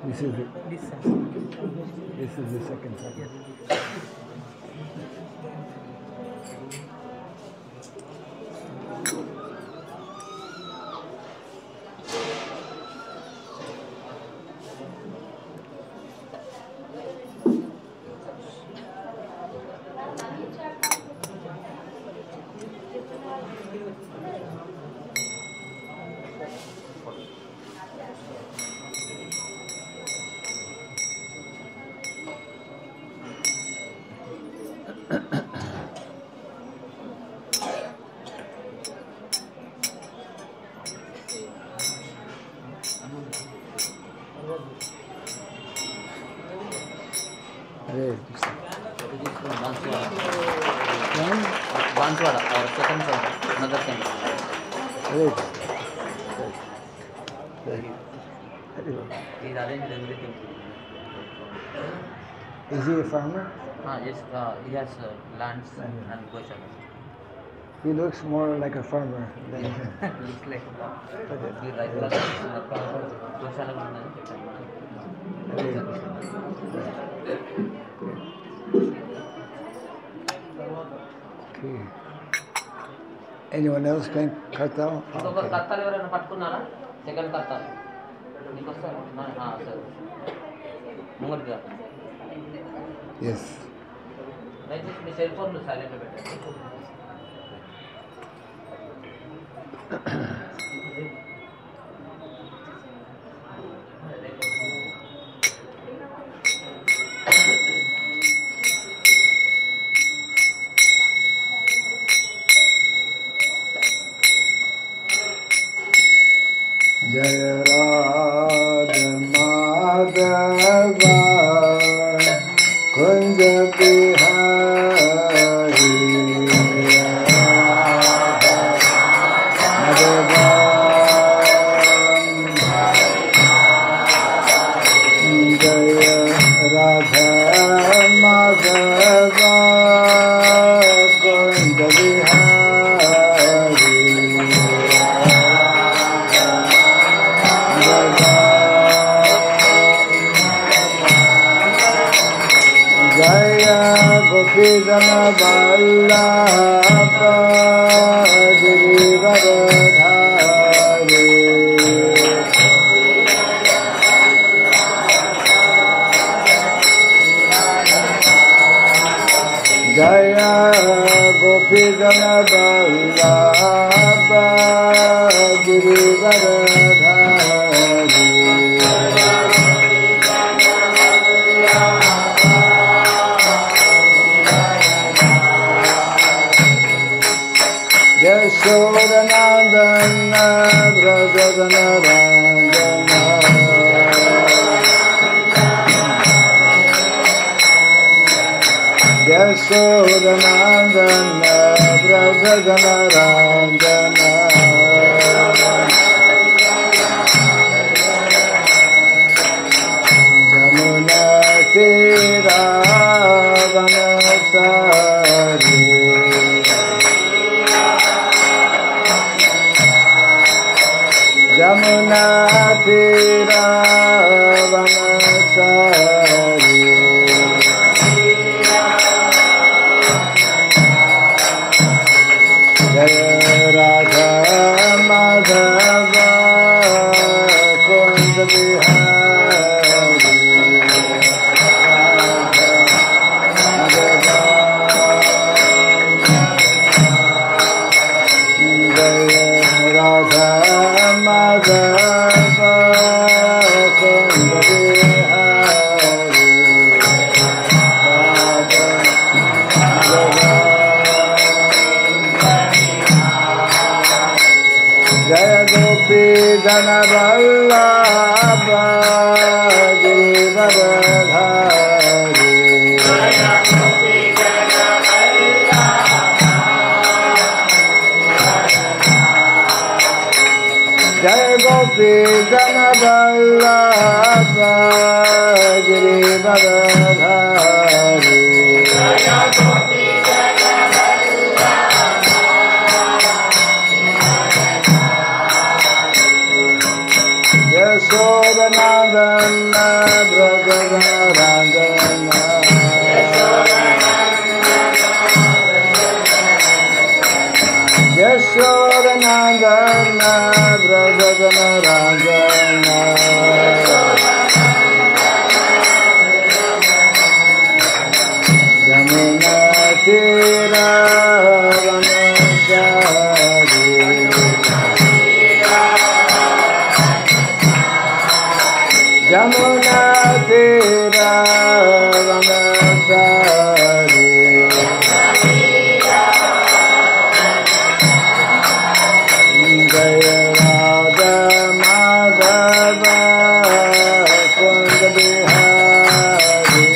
This is it. This side. This is the second side. Hare Krishna. Banswara, our second son, another temple. Hare Krishna. Hare He's arranged everything. Is he a farmer? Yes, he has lands and Goshala. He looks more like a farmer than Looks like but he right Goshala. Okay. Anyone else playing kartal? ఇంకొక కర్తలు ఎవరైనా పట్టుకున్నారా second కర్తలు మీకు వస్తారు సరే ముంగటిగా Yes. దయచేసి మీ cell ఫోన్లు silent పెట్టండి Jaya Radha Madhava Kunja Bihari Madhava Jaya Radha Madhava Kunja Bihari Jaya Gopi Jana Vallabha Girivardhari Jaya Gopi Jana Vallabha Girivardhari Yashodanandana Brajadanarandana Yashodanandana Brajadanarandana Jamuna Tira Vanasari Jamuna Tira Vanasari Jaya Radha Madhava Kunja Bihari Jaya Radha Madhava Kunja Bihari Jaya Gopi Jana Vallabha Girivardhari Jaya Gopi Jana Vallabha Girivardhari Yashodanandana Brajagarandana Yashodanandana Brajagarandana Yamuna Tira Jamuna Tira Vanasari Jaya Radha Madhava Kund Bihari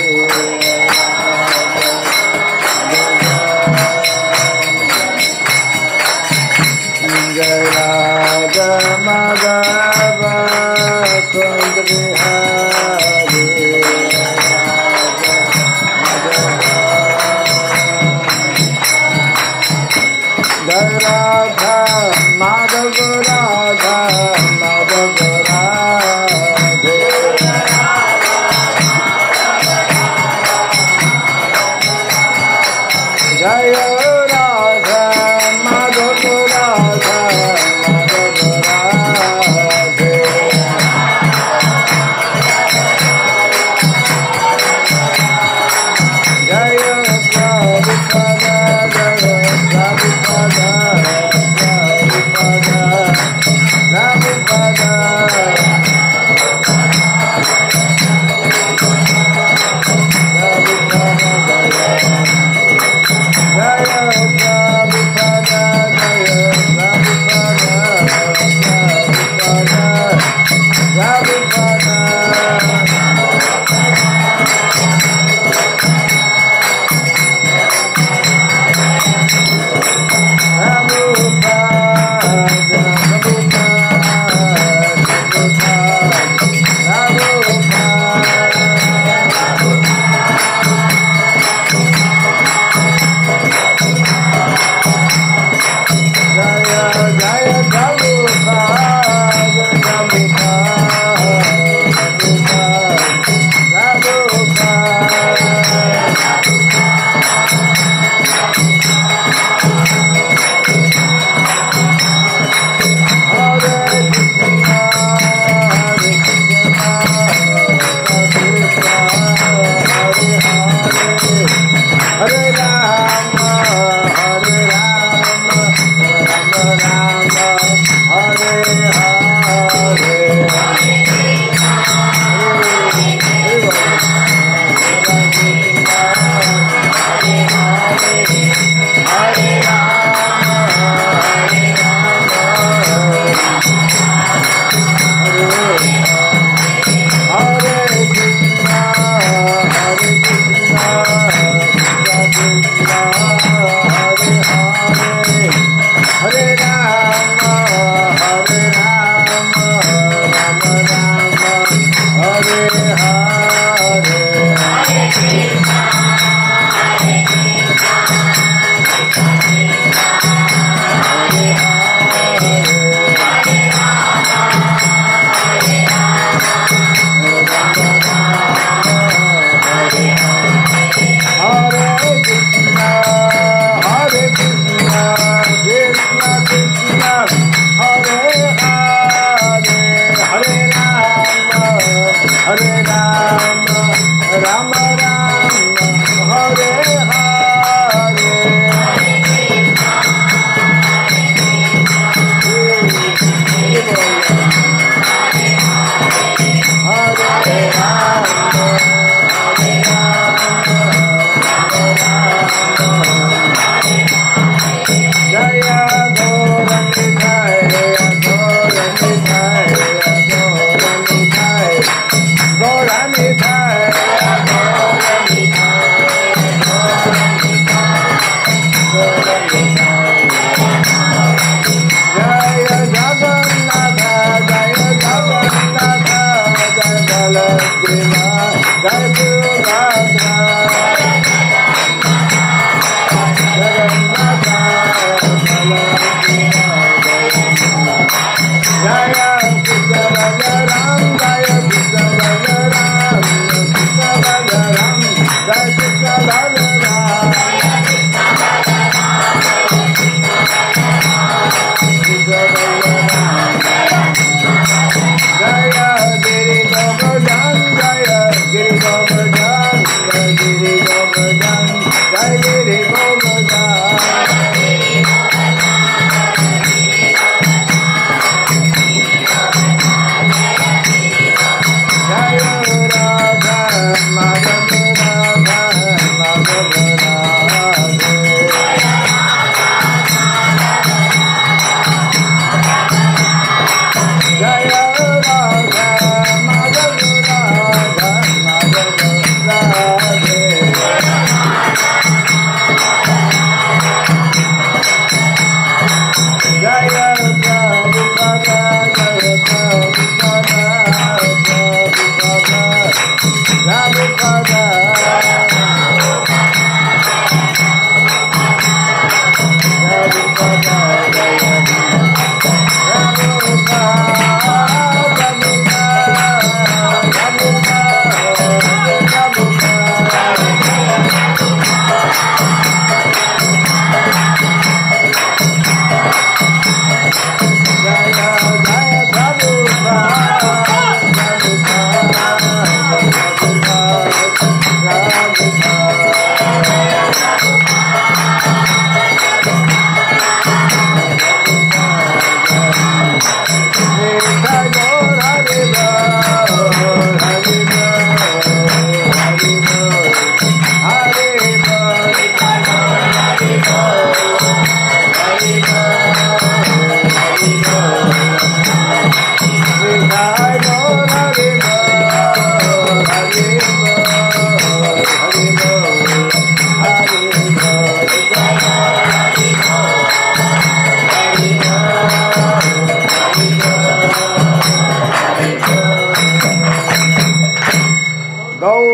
Jaya Radha Madhava Kund Bihari Radha Madhava Radha Madhava Radha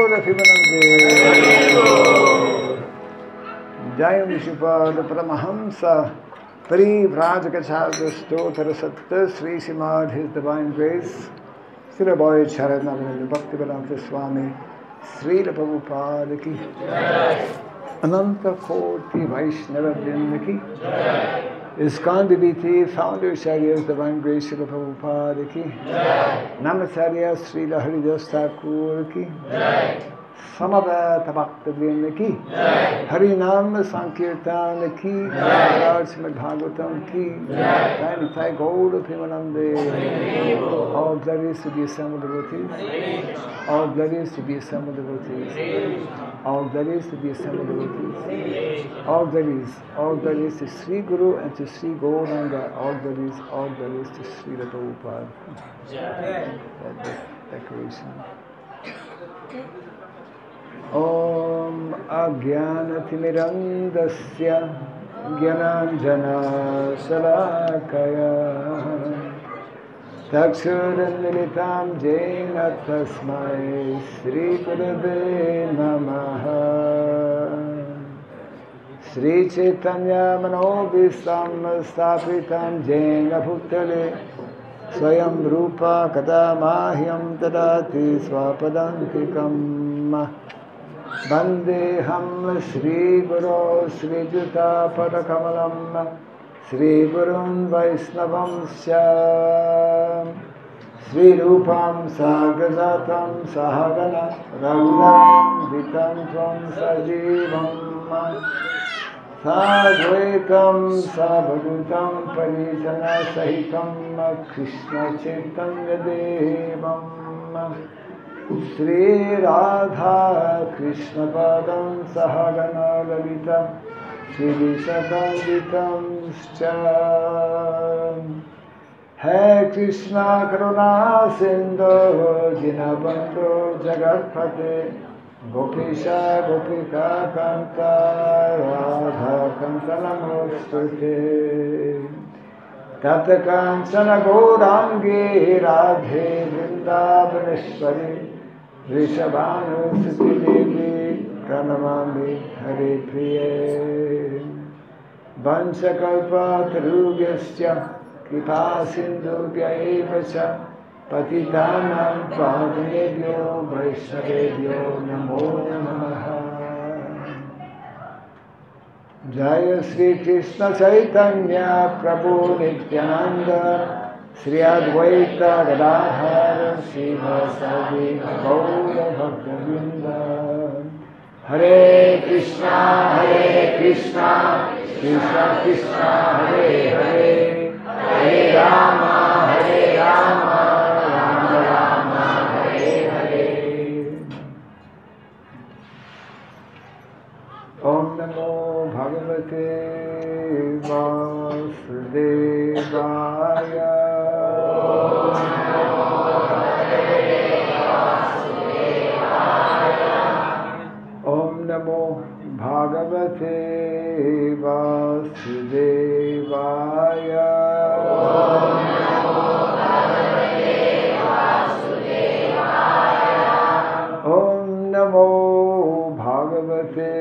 Gaudapimanande. Jayam Shripada Paramahamsa Parivrajagacharya Stotra Satta Sri Simad His Divine Grace Srila Boy Charanavanda Bhaktivedanta Swami Srila Prabhupada Ki Ananta Koti Vaishnava Vrinda Ki ISKCON BBT Founder Acharyas Divine Grace Srila Prabhupada Ki Namacharya Srila Haridas Thakur Ki Samaveta Bhakta Vrinda Ki Harinam Sankirtan Ki Lord Srimad Bhagavatam Ki Nitai Gaura Premanande. All glories to the assembled devotees. All glories to the assembled devotees. All glories to the assembled devotees. All glories to Sri Guru and to Sri Gauranga. All glories to Sri Prabhupada. That decoration. Om Ajnanatirmirandasya Jnananjana Salakaya Chakshurunmilitam Jena Tasmai Sri Gurave Namaha. Sri Chaitanya Manobhistam Sthapitam Jena Bhutale Swayam Rupa Kadamahyam Tadati Swapadantikam Vandeham Sri Guru Sri Juta Padakamalam Sri Gurun Vaisnavam Syam Sri Rupam Sagajatam Sahagana Raghuram Vitam Tvam Sajivam Sadvaitam Sabhadutam Parijana Sahitam Krishna Chaitanya Devam Sri Radha Krishna Padam Sahagana Lalita Sri Vishakanditam Scham Hai Krishna Karuna Sindhu Dinabandhu Jagatpate Gopesha Gopika Kanta Radha Kanta Namostute Tata Kancana Gaurangi Radhe Vrindavaneshwari Vrishabhanu Suti Devi Pranamami Hare Priye Vanchakalpa Tarugyasya Kripa Sindhubhya Evacha Patitanam Pavanebhyo Vaishnavebhyo Namo Namaha. Jaya Sri Krishna Chaitanya Prabhu Nityananda Sri Advaita Gadadhara Srivasadi Gaura Bhaktivinoda. Hare Krishna Krishna Krishna Hare Hare Hare Rama Rama Rama Hare Hare. Om Namo Bhagavate Vasudevaya. Om Namo Bhagavate Vasudevaya. Om Namo Bhagavate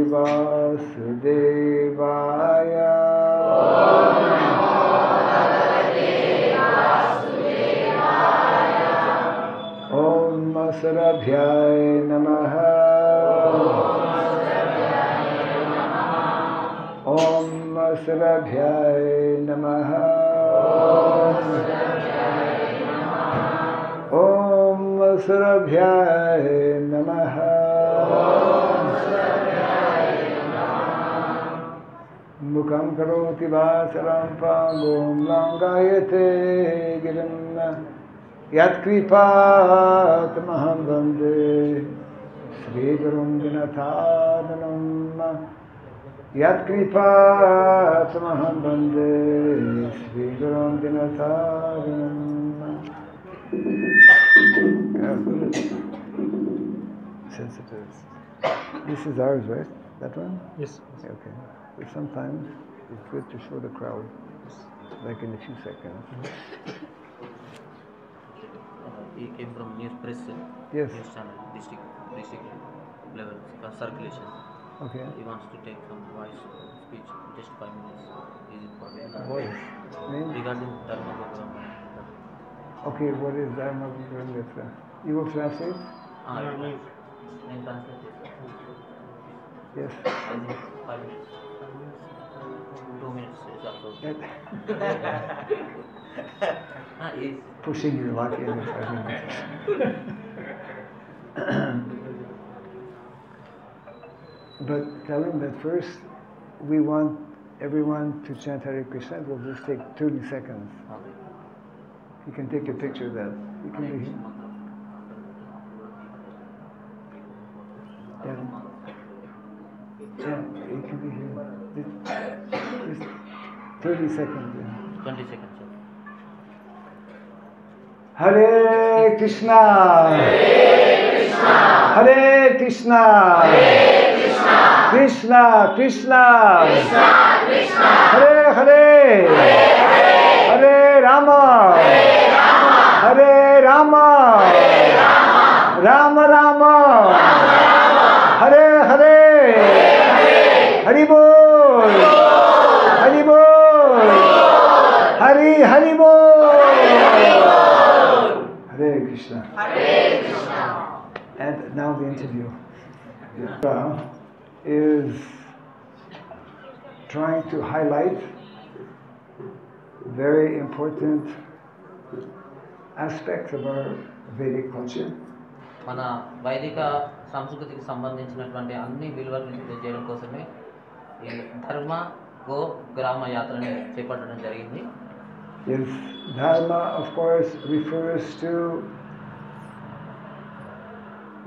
Vasudevaya. Om Sarabhyay Namaha. Om Sarabhyay Namaha. Om Sarabhyay Namaha. Mukam karoti vasaram pangom langayate girim yat kripat maham vande Sri Gurum Dinathadanam yat kripat maham vande Sri Gurum Dinathadanam. Sensitive. This is ours, right? That one? Yes. Okay. But sometimes it's good to show the crowd, like in a few seconds. he came from news press, Yes. news channel, district level circulation. Okay. He wants to take some voice speech, just 5 minutes. Is it possible? Voice. Name? Regarding Dharma program. Okay, what is Dharma? You will translate? నేను translate చేస్తాను. Yes. 5 minutes. 2 minutes is also. Yes. Pushing your luck in 5 minutes. But tell him that first we want everyone to chant Hare Krishna. It will just take 30 seconds. Okay. You can take a picture of that. You can be here. Yeah. Chant. You can be here. Just 30 seconds. Yeah. 20 seconds. Sir. Hare Krishna. Hare Krishna. Krishna Krishna. Hare Hare. Hare Rama. Hare Rama. Rama Rama. Hare Hare. Hari Bol. Hari Bol. Hari Hari Bol. Hare Krishna. And now the interview. Is trying to highlight very important aspects of our Vedic culture. మన వైదిక సంస్కృతికి సంబంధించినటువంటి అన్ని విలువలను తెలియజేయడం కోసమే ఈ ధర్మ గో గ్రామ యాత్రని చేపట్టడం జరిగింది. Yes, Dharma of course refers to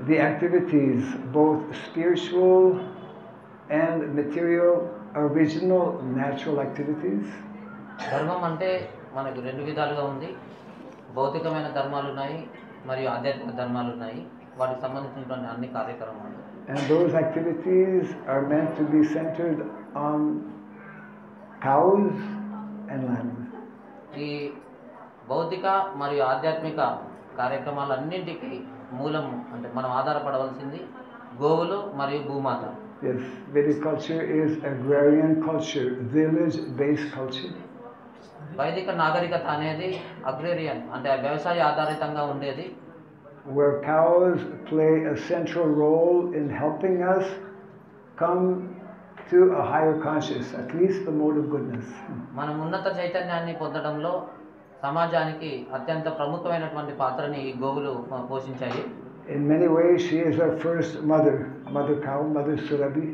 the activities, both spiritual and material, original, natural activities. ధర్మం అంటే మనకు రెండు విధాలుగా ఉంది. భౌతికమైన ధర్మాలు ఉన్నాయి మరియు ఆధ్యాత్మిక ధర్మాలు ఉన్నాయి. వాటికి సంబంధించినటువంటి అన్ని కార్యక్రమాలు. And those activities are meant to be centered on cows and land. ఈ భౌతిక మరియు ఆధ్యాత్మిక కార్యక్రమాలన్నింటికి మూలం అంటే మనం ఆధారపడవలసింది గోవులు మరియు భూమాత. Yes, Vedic culture is agrarian culture, village-based culture. వైదిక నాగరికత అనేది అగ్రేరియన్ అంటే వ్యవసాయ ఆధారితంగా ఉండేది. Where cows play a central role in helping us come to a higher consciousness, at least the mode of goodness. మనం ఉన్నత చైతన్యాన్ని పొందడంలో సమాజానికి అత్యంత ప్రముఖమైనటువంటి పాత్రని ఈ గోవులు పోషించాయి. In many ways, she is our first mother cow, mother Surabhi.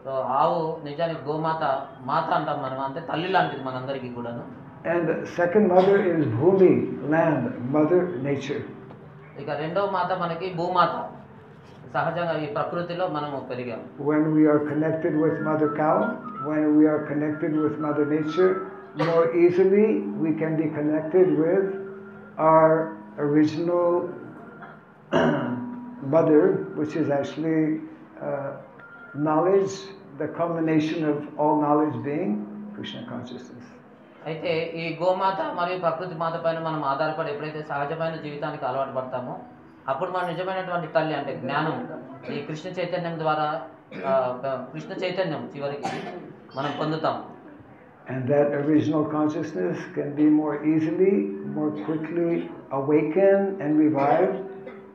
So ఆవు నిజానికి గోమాత మాత అంటాం మనం, అంటే తల్లి లాంటిది మనందరికీ కూడాను. And second mother is Bhumi, land, mother nature. ఇక రెండవ మాత మనకి భూమాత, సహజంగా ఈ ప్రకృతిలో మనము పెరిగాం. When we are connected with mother cow, when we are connected with mother nature, more easily we can be connected with our original mother, which is actually knowledge, the culmination of all knowledge being Krishna consciousness. అయితే ఈ గోమాత మరియు ప్రకృతి మాత పైన మనం ఆధారపడి ఎప్పుడైతే సహజమైన జీవితానికి అలవాటు పడతామో అప్పుడు మన నిజమైనటువంటి తల్లి అంటే జ్ఞానం ఈ కృష్ణ చైతన్యం ద్వారా కృష్ణ చైతన్యం చివరికి మనం పొందుతాం. And that original consciousness can be more easily, more quickly awakened and revived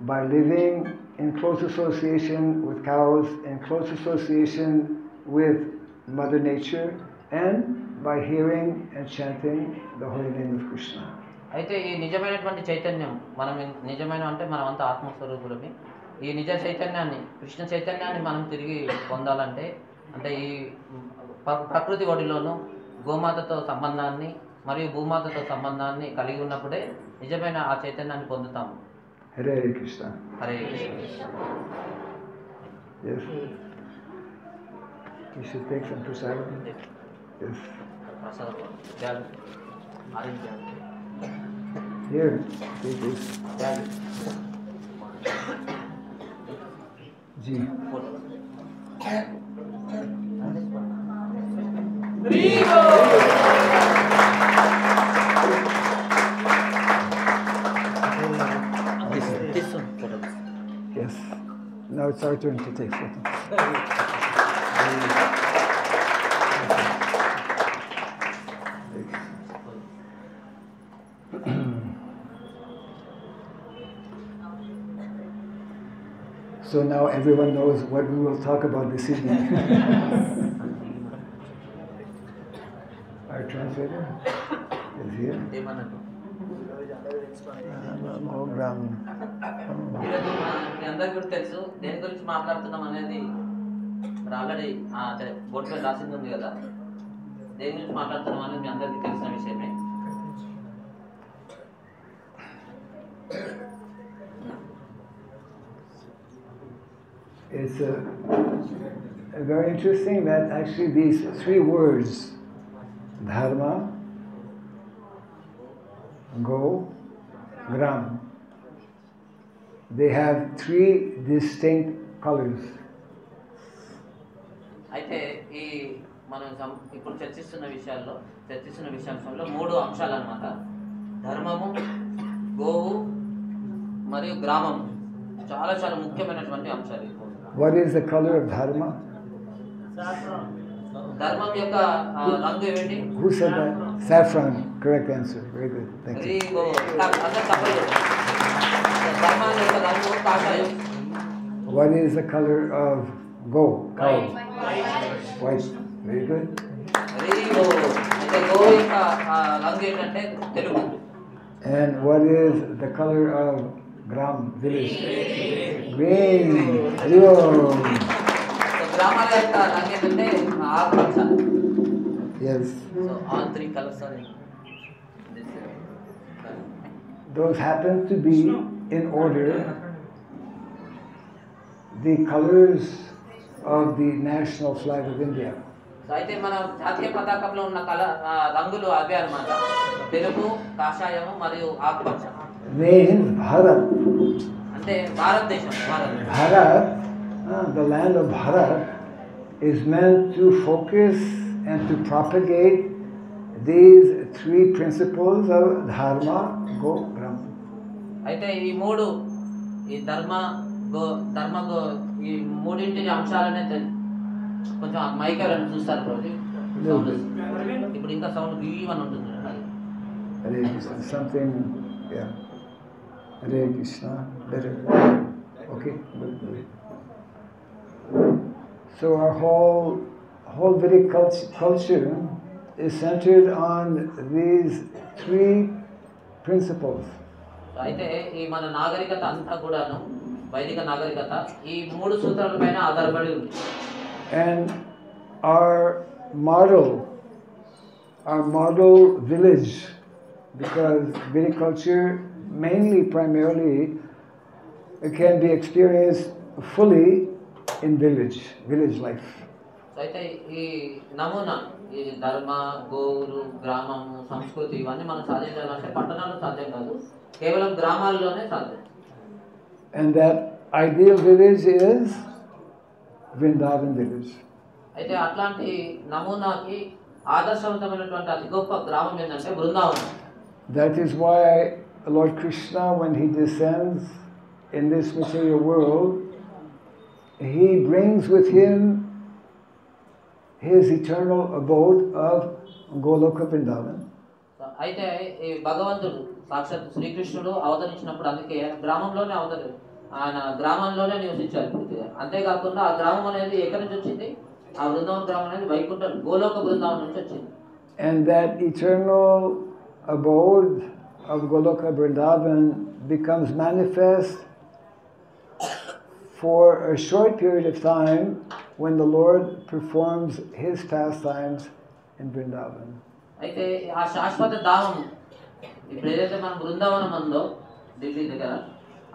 by living in close association with cows, in close association with Mother Nature, and by hearing and chanting the holy name of Krishna. అయితే ఈ నిజమైనటువంటి చైతన్యం మనం నిజమైన అంటే మనం అంతా ఆత్మస్వరూపులమే. ఈ నిజ చైతన్యాన్ని కృష్ణ చైతన్యాన్ని మనం తిరిగి పొందాలంటే అంటే ఈ ప్రకృతి ఒడిలోనూ గోమాతతో సంబంధాన్ని మరియు భూమాతతో సంబంధాన్ని కలిగి ఉన్నప్పుడే నిజమైన ఆ చైతన్యాన్ని పొందుతాము. Hare Krishna. Hare Krishna. Yes. You should take some prasadam. Yes. ప్రసాదం bag orange bag Here, take this. Bag Ji. Photo. Yes. Now it's our turn to take photo. So now everyone knows what we will talk about this evening. Our translator is here. Mogram. ఈరోజు మీ అందరికీ కూడా తెలుసు దేని గురించి మాట్లాడుతున్నాం అనేది మరి already board మీద రాసింది ఉంది కదా. దేని గురించి మాట్లాడుతున్నాం అనేది మీ అందరికీ తెలిసిన విషయమే. It's very interesting that actually these three words, dharma, go, gram, they have three distinct colors. అయితే ఈ మనం ఇప్పుడు చర్చిస్తున్న విషయాంశంలో మూడు అంశాలు అన్నమాట. ధర్మము, గోవు మరియు గ్రామము చాలా చాలా ముఖ్యమైనటువంటి అంశాలు. What is the color of dharma? ధర్మం యొక్క రంగు ఏమిటి? Who said that? Saffron. Correct answer. Very good. Thank you. ధర్మాన్ని యొక్క రంగు కాషాయం. What is the color of go? Cow. White. Very good. అయితే గో యొక్క రంగు ఏంటంటే Telugu. And what is the color of gram, village? Green. Hello. గ్రామాల యొక్క రంగు ఏంటంటే ఆకుపచ్చ. Yes. So all three colors are in this. Those happen to be in order the colors of the national flag of India. So అయితే మన జాతీయ పతాకంలో ఉన్న రంగులు అవే అన్నమాట. తెలుగు, కాషాయము మరియు ఆకుపచ్చ. Means Bharat. అంటే భారతదేశం. Bharat, the land of Bharat, is meant to focus and to propagate these three principles of dharma, go, gram. అయితే ఈ మూడు ఈ ధర్మ గో ఈ మూడింటి అంశాలనే కొంచెం మైక్ ఎవరైనా చూస్తారు రోజు. ఇప్పుడు ఇంకా సౌండ్ అని ఉంటుంది. Hare Krishna, something, yeah. Hare Krishna, better. Okay, good. So our whole Vedic culture is centered on these three principles. అయితే ఈ మన నాగరికత అంతా కూడాను వైదిక నాగరికత ఈ మూడు సూత్రాలపైన ఆధారపడి ఉంది. And our model village, because Vedic culture primarily can be experienced fully in village life. అయితే ఈ నమూనా ఈ ధర్మ, గోవులు, గ్రామము, సంస్కృతి ఇవన్నీ మనం సాధించాలంటే పట్టణాల్లో సాధ్యం కాదు, కేవలం గ్రామాల్లోనే సాధ్యం. And that ideal village is Vrindavan village. అయితే అట్లాంటి నమూనాకి ఆదర్శవంతమైనటువంటి అతి గొప్ప గ్రామం ఏంటంటే Brindavanam. That is why Lord Krishna, when he descends in this material world, he brings with him his eternal abode of Goloka Vrindavan. అయితే ఈ భగవంతుడు సాక్షాత్ శ్రీకృష్ణుడు అవతరించినప్పుడు అందుకే ఆయన గ్రామంలోనే నివసించారు పూర్తిగా. అంతేకాకుండా ఆ గ్రామం అనేది ఎక్కడి నుంచి వచ్చింది? ఆ బృందావన గ్రామం అనేది వైకుంఠం గోలోక బృందావనం నుంచి వచ్చింది. And that eternal abode of Goloka Vrindavan becomes manifest for a short period of time when the Lord performs his pastimes in Vrindavan. అయితే ఆ శాశ్వత ధామం ఇప్పుడు ఏదైతే మనం బృందావనం ఉందో ఢిల్లీ దగ్గర,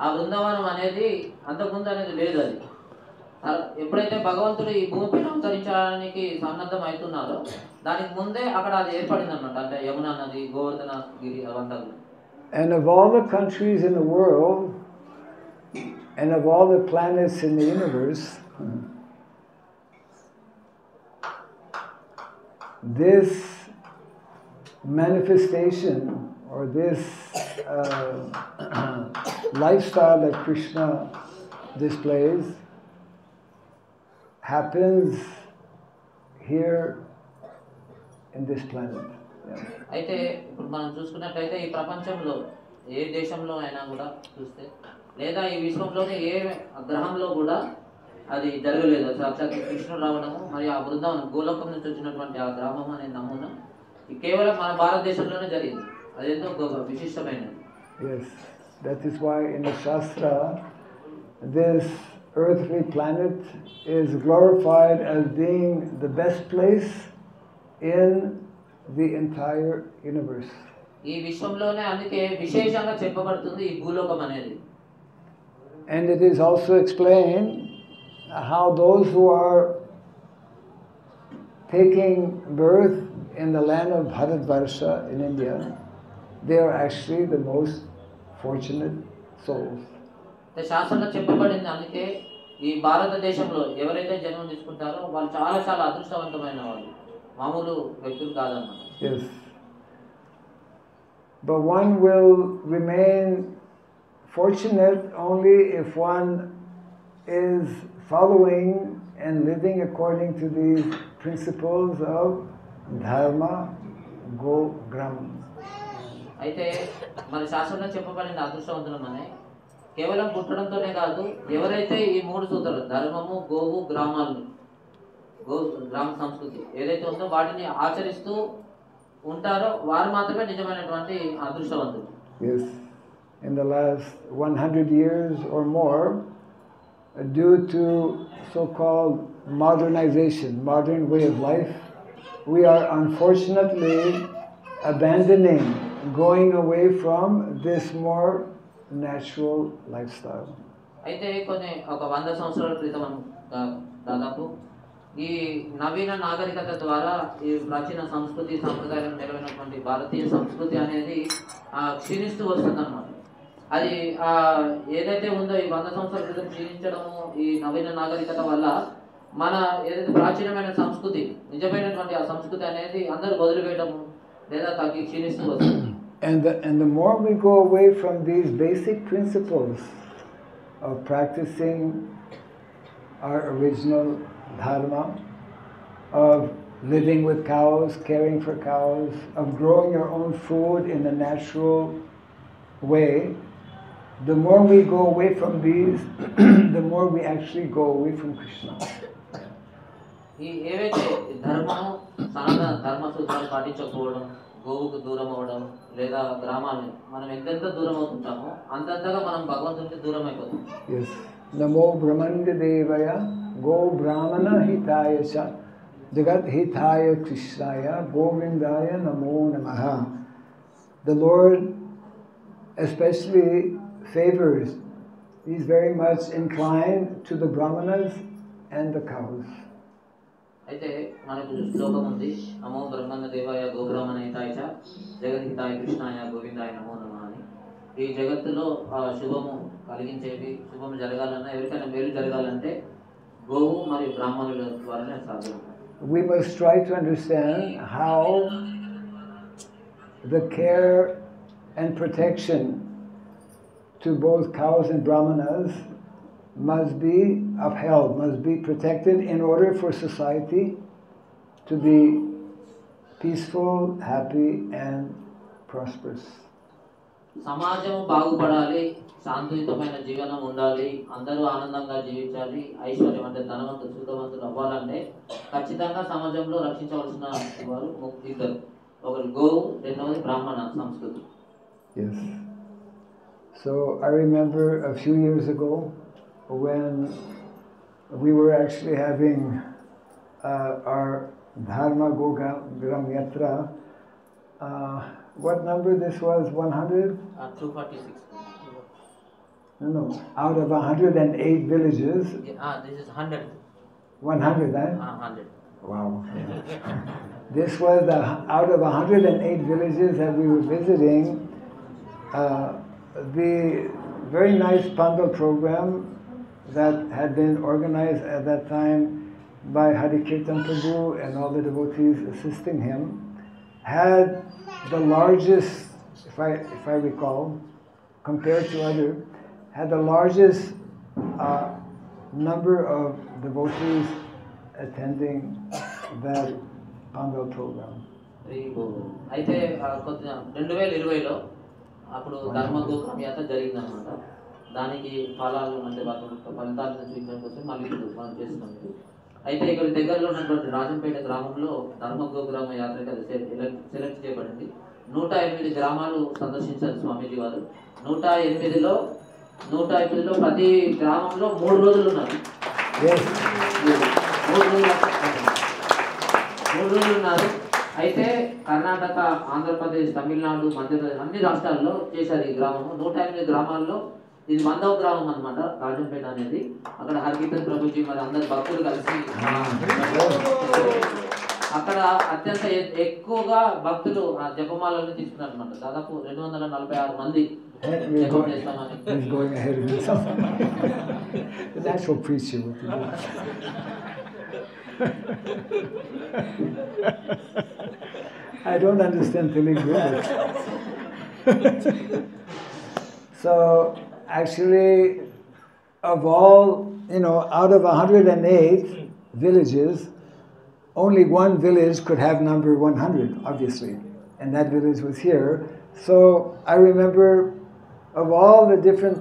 ఆ బృందావనం అనేది అంతకుముందు అనేది లేదు. అది ఎప్పుడైతే భగవంతుడు ఈ భూమిపైన అవతరించడానికి సన్నద్ధం అవుతున్నారో దానికి ముందే అక్కడ అది ఏర్పడింది అన్నమాట. అంటే యమునా నది, గోవర్ధన గిరి అవంతా. And of all the countries in the world and of all the planets in the universe, this manifestation or this lifestyle that Krishna displays happens here in this planet. Yeah. అయితే ఇప్పుడు మనం చూసుకున్నట్లయితే ఈ ప్రపంచంలో ఏ దేశంలో అయినా కూడా చూస్తే లేదా ఈ విశ్వంలోనే ఏ గ్రహంలో కూడా అది జరగలేదు. సాక్షాత్ కృష్ణుడు రావడము మరి ఆ బృందావనం గోలోకం నుంచి వచ్చినటువంటి ఆ గ్రామం అనే నమూనా కేవలం మన భారతదేశంలోనే జరిగింది. అదేంతో గొప్ప విశిష్టమైనది. Yes, that is why in the Shastra this earthly planet is glorified as being the best place in the entire universe. ఈ విశ్వంలోనే అందుకే విశేషంగా చెప్పబడుతుంది ఈ భూలోకం అనేది. And it is also explained how those who are taking birth in the land of Bharatvarsha in India, they are actually the most fortunate souls. శాస్త్రంలో చెప్పబడింది అందుకే ఈ భారతదేశంలో ఎవరైతే జన్మ తీసుకుంటారో వాళ్ళు చాలా చాలా అదృష్టవంతమైన వాళ్ళు, మామూలు వ్యక్తులు కాదన్నమాట. Yes. But one will remain fortunate only if one is following and living according to these principles of dharma, go, gram. అయితే మన శాస్త్రంలో చెప్పబడిన అదృష్టవంతులమనే కేవలం పుట్టడంతోనే కాదు, ఎవరైతే ఈ మూడు సూత్రాలు ధర్మము, గోవు, గ్రామాలు, గ్రామ సంస్కృతి ఏదైతే ఉందో వాటిని ఆచరిస్తూ ఉంటారో వారు మాత్రమే నిజమైనటువంటి అదృష్టవంతులు. Yes. In the last 100 years or more, due to so-called modernization, modern way of life, we are unfortunately abandoning, going away from this more natural lifestyle. అయితే ఒక 100 సంవత్సరాల క్రితం దాదాపు ఈ నవీన నాగరికత ద్వారా ఈ ప్రాచీన సంస్కృతి సంప్రదాయాలను నెలవైనటువంటి భారతీయ సంస్కృతి అనేది క్షీణిస్తూ వస్తుందన్నమాట. అది ఏదైతే ఉందో ఈ 100 సంవత్సరాల క్రితం క్షీణించడము ఈ నవీన నాగరికత వల్ల మన ఏదైతే ప్రాచీనమైన సంస్కృతి నిజమైనటువంటి ఆ సంస్కృతి అనేది అందరూ వదిలివేయడము లేదా తగ్గి క్షీణిస్తూ వస్తుంది. And the more we go away from these basic principles of practicing our original dharma, of living with cows, caring for cows, of growing our own food in a natural way, the more we go away from these, the more we actually go away from Krishna. ఈ ఏవైతే ధర్మము సనాతన ధర్మ సూత్రాలు పాటించకపోవడం, గోవుకు దూరం అవ్వడం లేదా గ్రామాన్ని మనం ఎంతెంత దూరం అవుతుంటామో అంతంతగా మనం భగవంతునికి దూరం అయిపోతాం. Yes. Namo Brahmanya Devaya Go Brahmana Hitaya Cha Jagat Hitaya Krishnaya Govindaya Namo Namaha. The Lord especially favors, He's very much inclined to the Brahmanas and the cows. అయితే మనకు శ్లోకం ఉంది, నమో బ్రహ్మణ దేవాయ గోబ్రాహ్మణ హితాయ చ జగత్ హితాయ కృష్ణాయ గోవిందాయ నమో నమః అని. ఈ జగత్తులో శుభము కలిగించేవి, శుభము జరగాలన్నా ఎవరికైనా మేలు జరగాలంటే గోవు మరియు బ్రాహ్మణుల ద్వారానే సాధ్యం. We must try to understand how the care and protection to both cows and brahmanas must be upheld, must be protected in order for society to be peaceful, happy and prosperous. సమాజం బాగుపడాలి, శాంతియుతమైన జీవనం ఉండాలి, అందరూ ఆనందంగా జీవించాలి, ఐశ్వర్యం అంటే ధనవంతులు సుఖవంతులు అవ్వాలంటే ఖచ్చితంగా సమాజంలో రక్షించవలసిన వారు ఇద్దరు, ఒకరు గోవు, రెండవది బ్రాహ్మణ సంస్కృతి. Yes. So I remember a few years ago when we were actually having our Dharma Gram Yatra. What number this was? 100? 246. No. Out of 108 villages. This is 100. 100, eh? 100. Wow. This was out of 108 villages that we were visiting. The very nice Pandal program that had been organized at that time by Hari Kirtan Prabhu and all the devotees assisting him had the largest, if I recall, compared to other, had the largest number of devotees attending that Pandal program. అయితే కొద్ది 2020లో అప్పుడు ధర్మ గోపురం యాత్ర జరిగిందనమాట. దానికి ఫలాలు అంటే ఫలితాలను చూపించడం కోసం మళ్ళీ ఇప్పుడు మనం చేస్తున్నాం. అయితే ఇక్కడ దగ్గరలో ఉన్నటువంటి రాజంపేట గ్రామంలో ధర్మ గోపురం యాత్రకి అది సెలెక్ట్ చేయబడింది. 108 గ్రామాలు సందర్శించారు స్వామీజీ వారు. 108లో ప్రతి గ్రామంలో 3 రోజులు ఉన్నారు. 3 రోజులు ఉన్నారు. అయితే కర్ణాటక, ఆంధ్రప్రదేశ్, తమిళనాడు, మధ్యప్రదేశ్ అన్ని రాష్ట్రాల్లో చేశారు ఈ గ్రామము. 108 గ్రామాల్లో ఇది 100వ గ్రామం అనమాట రాజంపేట అనేది. అక్కడ హరికీర్తన్ ప్రభుజీ మరి అందరు భక్తులు కలిసి అక్కడ అత్యంత ఎక్కువగా భక్తులు ఆ జపమాలను తీసుకున్నారు అనమాట. దాదాపు 246 మంది జపం చేస్తామని. I don't understand Telugu. So actually, of all, out of 108 villages, only one village could have number 100, obviously, and that village was here. So I remember, of all the different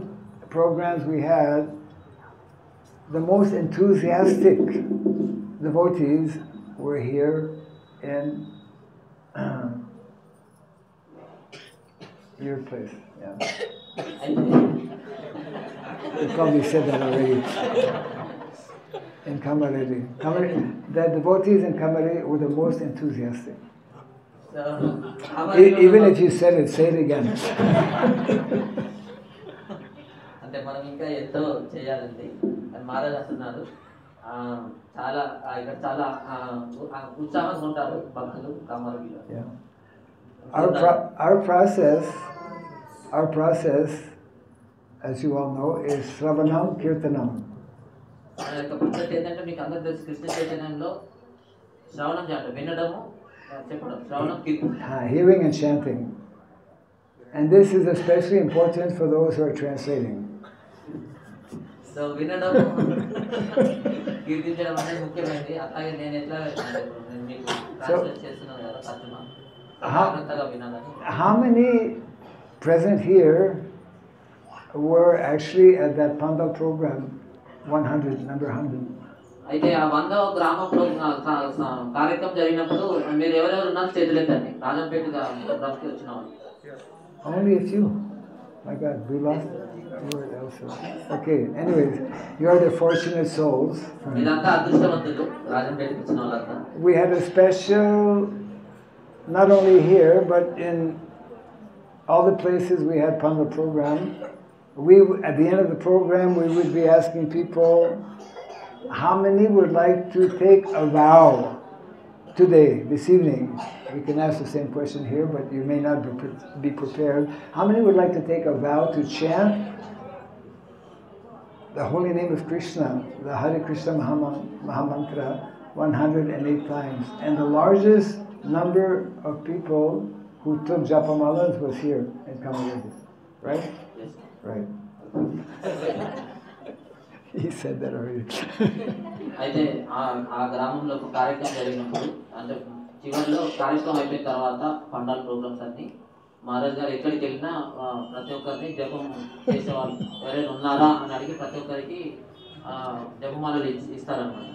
programs we had, the most enthusiastic devotees were here in your place. Yeah. You probably said that already. In Kamaredi. The devotees in Kamaredi were the most enthusiastic. Even if you said it, say it again. అంటే మనం ఇంకా ఎంతో చేయాలండి. మహారాజ్ అంటున్నారు చాలా ఇక్కడ చాలా ఉత్సాహంగా ఉంటారు భక్తులు కామారెడ్డిలో. Our process, as you all know, is Shravanam Kirtanam. మన యొక్క పద్ధతి ఏంటంటే మీకు అందరూ తెలుసు, కృష్ణ చైతన్యంలో శ్రవణం చేయడం, వినడము, చెప్పడం, శ్రవణం కీర్తన. Hearing and chanting. And this is especially important for those who are translating. So వినడం, కీర్తించడం అనేది ముఖ్యమైనది. అట్లాగే నేను ఎట్లా మీకు ట్రాన్స్లేట్ చేస్తున్నాను కదా తర్జుమా, జాగ్రత్తగా వినాలని. How many present here were actually at that Pandal program? 100, number 100. అయితే ఆ 100వ గ్రామంలో కార్యక్రమం జరిగినప్పుడు మీరు ఎవరెవరు ఉన్నారు చేతులెత్తండి. రాజంపేట గ్రామంకి వచ్చిన వాళ్ళు. Only a few. My God, we lost word also. Okay, anyways, you are the fortunate souls. మీరంతా అదృష్టవంతులు, రాజంపేటకి వచ్చిన వాళ్ళంతా. We had a special, not only here, but in all the places we had Pandal program. At the end of the program, we would be asking people, how many would like to take a vow today, this evening? We can ask the same question here, but you may not be prepared. How many would like to take a vow to chant the holy name of Krishna, the Hare Krishna Mahamantra, 108 times? And the largest number of people who took Japamalas was here in Kamaredi, right? Yes. Right. He said that already. అయితే ఆ గ్రామంలో ఒక కార్యక్రమం జరిగినప్పుడు, అంటే చివరిలో కార్యక్రమం అయిపోయిన తర్వాత పండాల ప్రోగ్రామ్స్ అన్ని మహారాజ్ గారు ఎక్కడికి వెళ్ళినా ప్రతి ఒక్కరిని జపం చేసేవాళ్ళు ఎవరైనా ఉన్నారా అని అడిగి ప్రతి ఒక్కరికి జపమాలలు ఇస్తారనమాట.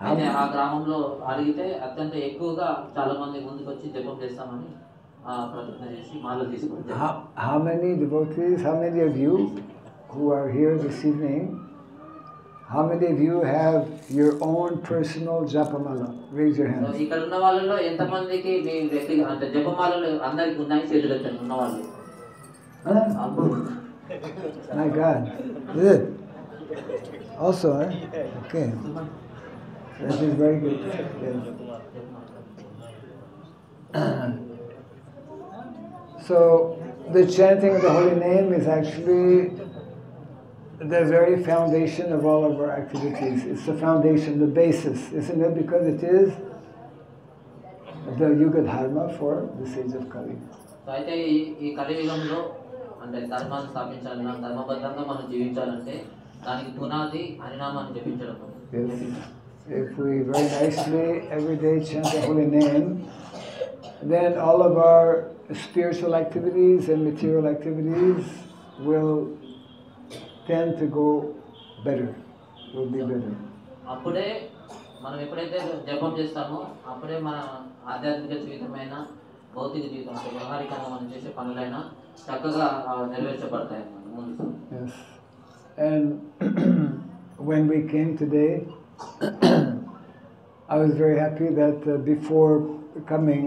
అయితే ఆ గ్రామంలో అడిగితే అత్యంత ఎక్కువగా చాలా మంది ముందుకు వచ్చి జపం చేస్తామని ప్రతిజ్ఞ చేసి మాలలు తీసుకుంటారు. How many devotees, how many of you who are here this evening, how many of you have your own personal japamala? Raise your hands. ఇక్కడ ఉన్న వాళ్ళలో ఎంతమందికి మీ వ్యక్తిగత అంటే జపమాలలు అందరికి ఉన్నాయి? చేతులు ఎత్తండి ఉన్న వాళ్ళు. My God, good. Also, okay. That is very good. Yes. So the chanting of the holy name is actually the very foundation of all of our activities. It's the foundation, the basis, isn't it? Because it is the Yuga Dharma for the sage of Kali. అయితే ఈ కలియుగంలో అంటే ధర్మాన్ని స్థాపించాలన్నా ధర్మబద్ధంగా మనం జీవించాలంటే దానికి పునాది హరినామాన్ని జపించడం. Yes. If we very nicely every day chant the holy name, then all of our spiritual activities and material activities will tend to go better, will be better. అప్పుడే మనం ఎప్పుడైతే జపం చేస్తామో అప్పుడే మన ఆధ్యాత్మిక జీవితమైన భౌతిక జీవితం అంటే వ్యవహారికంగా మనం చేసే పనులైనా చక్కగా నెరవేర్చబడతాయి ముందు. Yes. And when we came today, I was very happy that before coming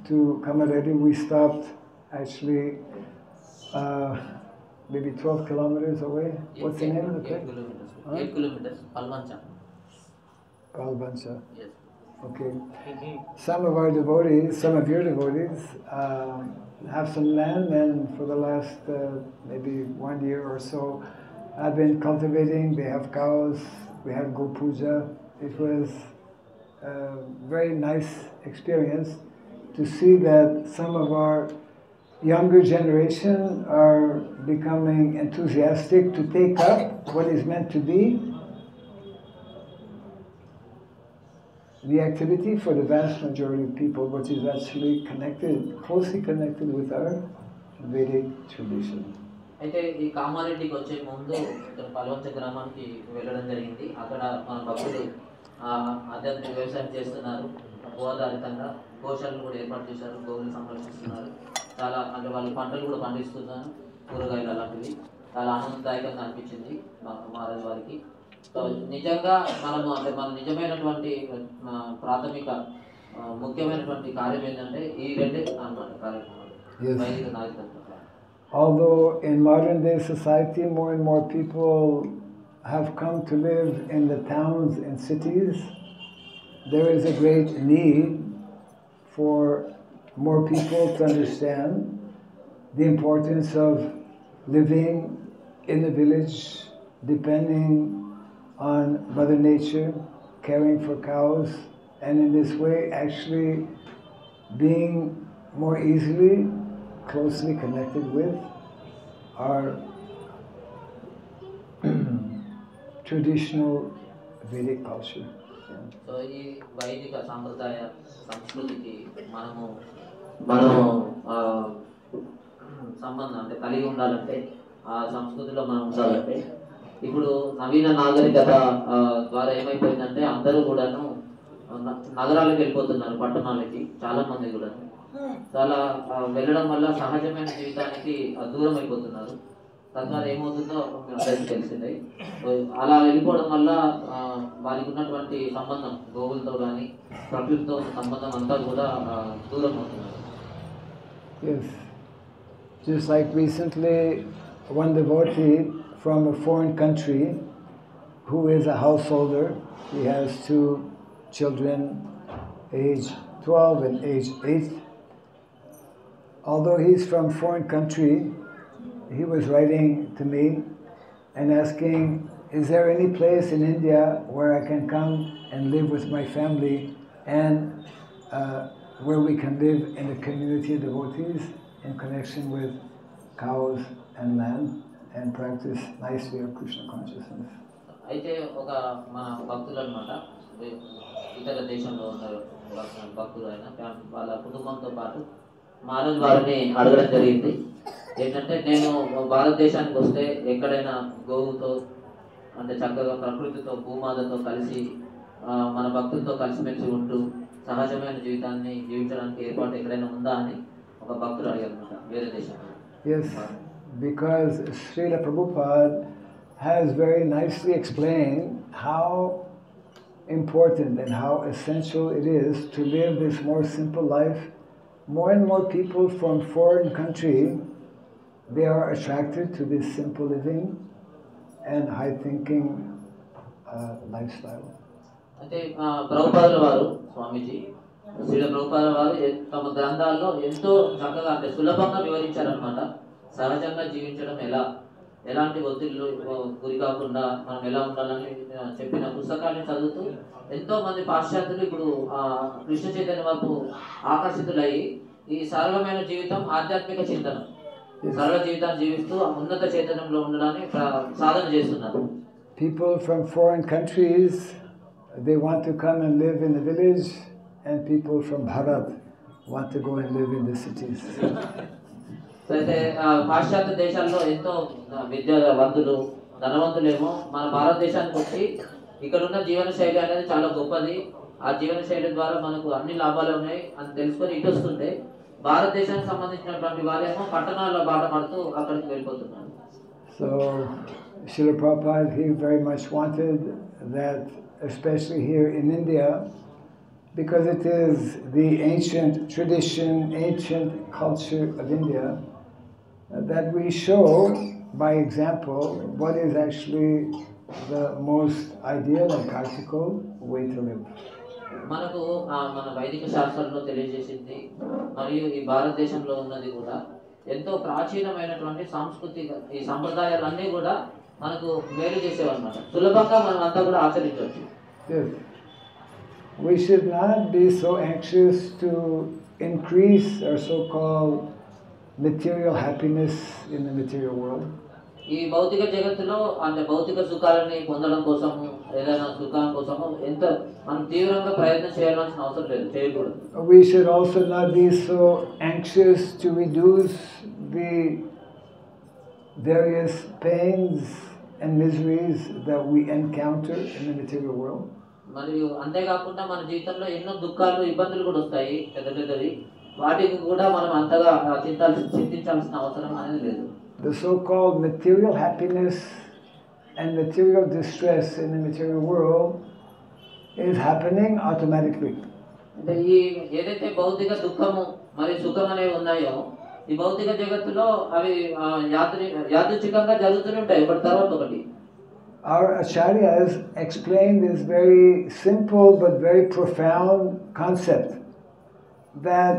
to Kamaredi, we stopped actually maybe 12 kilometers away. What's the name of the place? 8 kilometers, Palmancha. Palmancha. Yes. Okay. Some of our devotees, some of your devotees, have some land, and for the last maybe 1 year or so, have been cultivating. They have cows. We had Go Puja. It was a very nice experience to see that some of our younger generation are becoming enthusiastic to take up what is meant to be the activity for the vast majority of people, which is actually connected, closely connected with our Vedic tradition. అయితే ఈ కామారెడ్డికి వచ్చే ముందు ఇక్కడ పల్వంచ గ్రామానికి వెళ్ళడం జరిగింది. అక్కడ మన భక్తులు ఆధ్యాత్మిక వ్యవసాయం చేస్తున్నారు. గోదారితంగా గోశాలను కూడా ఏర్పాటు చేశారు. గోవులు సంరక్షిస్తున్నారు. చాలా అంటే వాళ్ళు పంటలు కూడా పండిస్తున్నారు, కూరగాయలు అలాంటివి. చాలా ఆనందదాయకంగా అనిపించింది మహారాజు వారికి. సో నిజంగా మనము అంటే మన నిజమైనటువంటి ప్రాథమిక ముఖ్యమైనటువంటి కార్యం ఏంటంటే ఈ రెండే అన్నమాట కార్యక్రమాలు వైదిక నాయకత్వం. Although in modern day society more and more people have come to live in the towns and cities, there is a great need for more people to understand the importance of living in the village, depending on Mother Nature, caring for cows, and in this way actually being more easily closely connected with our traditional Vedic culture. So ఈ వైదిక సాంప్రదాయ సంస్కృతికి మనము సంబంధం అంటే కలిగి ఉండాలంటే ఆ సంస్కృతిలో మనం ఉండాలంటే ఇప్పుడు నవీన నాగరికత ద్వారా ఏమైపోయిందంటే అందరూ కూడాను నగరాలకు వెళ్ళిపోతున్నారు, పట్టణాలకి చాలా మంది కూడా చాలా వెళ్ళడం వల్ల సహజమైన జీవితానికి దూరం అయిపోతున్నారు. తద్వారా ఏమవుతుందో అందరికీ తెలిసిందే. అలా వెళ్ళిపోవడం వల్ల వారికి ఉన్నటువంటి సంబంధం గోవులతో కానీ ప్రకృతితో సంబంధం అంతా కూడా దూరం అవుతున్నారు. Yes. Just like recently one devotee from a foreign country who is a householder, he has 2 children, age 12 and age 8. Although he's from foreign country, he was writing to me and asking, is there any place in India where I can come and live with my family and where we can live in a community of devotees in connection with cows and land and practice nice way of Krishna consciousness. అయితే ఒక మన భక్తులు అన్నమాట, ఇతర దేశంలో ఉన్న భక్తులు అయినా వాళ్ళ కుటుంబంతో పాటు మహారాజ్ వారిని అడగడం జరిగింది. ఏంటంటే నేను భారతదేశానికి వస్తే ఎక్కడైనా గోవుతో అంటే చక్కగా ప్రకృతితో భూమాతతో కలిసి మన భక్తులతో కలిసిమెలిసి ఉంటూ సహజమైన జీవితాన్ని జీవించడానికి ఏర్పాటు ఎక్కడైనా ఉందా అని ఒక భక్తుడు అడిగారన్నమాట వేరే దేశంలో. Yes, because Srila Prabhupada has very nicely explained how important and how essential it is to live this more simple life. More and more people from foreign country, they are attracted to this simple living and high thinking lifestyle. అంటే ప్రభుపాదుల వారు స్వామీజీ శ్రీల ప్రభుపాదుల వారు తమ గ్రంథాల్లో ఎంతో చక్కగా అంటే సులభంగా వివరించారనమాట. సహజంగా జీవించడం ఎలాంటి ఒత్తిళ్ళు గురి కాకుండా మనం ఎలా ఉండాలని చెప్పిన పుస్తకాన్ని చదువుతూ ఎంతో మంది పాశ్చాత్యులు ఇప్పుడు కృష్ణ చైతన్య వైపు ఆకర్షితులయ్యి ఈ సరళమైన జీవితం ఆధ్యాత్మిక చింతన సరళ జీవితాన్ని జీవిస్తూ ఆ ఉన్నత చైతన్యంలో ఉండడానికి సాధన చేస్తున్నారు. People from foreign countries, they want to come and live in the village, and people from Bharat want to go and live in the cities. అయితే పాశ్చాత్య దేశాల్లో ఎంతో విద్యావంతులు ధనవంతులేమో మన భారతదేశానికి వచ్చి ఇక్కడున్న జీవన శైలి అనేది చాలా గొప్పది, ఆ జీవన శైలి ద్వారా మనకు అన్ని లాభాలు ఉన్నాయి అని తెలుసుకొని ఇటు వస్తుంటే భారతదేశానికి సంబంధించినటువంటి వారేమో పట్టణాల్లో బాట పడుతూ అక్కడికి వెళ్ళిపోతున్నారు. So Srila Prabhupada, he very much wanted that, especially here in India, because it is the ancient tradition, ancient culture of India, that we show by example what is actually the most ideal and practical way to live. మనకు మన వైదిక శాస్త్రంలో తెలియజేసింది మరియు ఈ భారతదేశంలో ఉన్నది కూడా ఎంతో ప్రాచీనమైనటువంటి సాంస్కృతిక ఈ సంప్రదాయాలన్నీ కూడా మనకు మేలు చేసేవన్నమాట. సులభంగా మనం అంతా కూడా ఆచరించవచ్చు. Yes. We should not be so anxious to increase our so-called material happiness in the material world. ఈ భౌతిక జగత్తులో అంటే భౌతిక సుఖాలని పొందడం కోసము ఏదైనా సుఖం కోసము ఎంత మనం తీవ్రంగా ప్రయత్నం చేయాల్సిన అవసరం లేదు, చేయకూడదు. We should also not be so anxious to reduce the various pains and miseries that we encounter in the material world. మరియు అంతేకాకుండా మన జీవితంలో ఎన్నో దుఃఖాలు ఇబ్బందులు కూడా వస్తాయి పెద్ద పెద్దవి, వాటికి కూడా మనం అంతగా చింతించాల్సిన అవసరం అనేది లేదు. The so-called material happiness and material distress in the material world is happening automatically. అంటే ఈ ఏదైతే భౌతిక దుఃఖము మరియు సుఖం అనేవి ఉన్నాయో ఈ భౌతిక జగత్తులో అవి యాదృచ్ఛికంగా జరుగుతూనే ఉంటాయి ఒకటి తర్వాత ఒకటి. Our acharyas explained this very simple but very profound concept that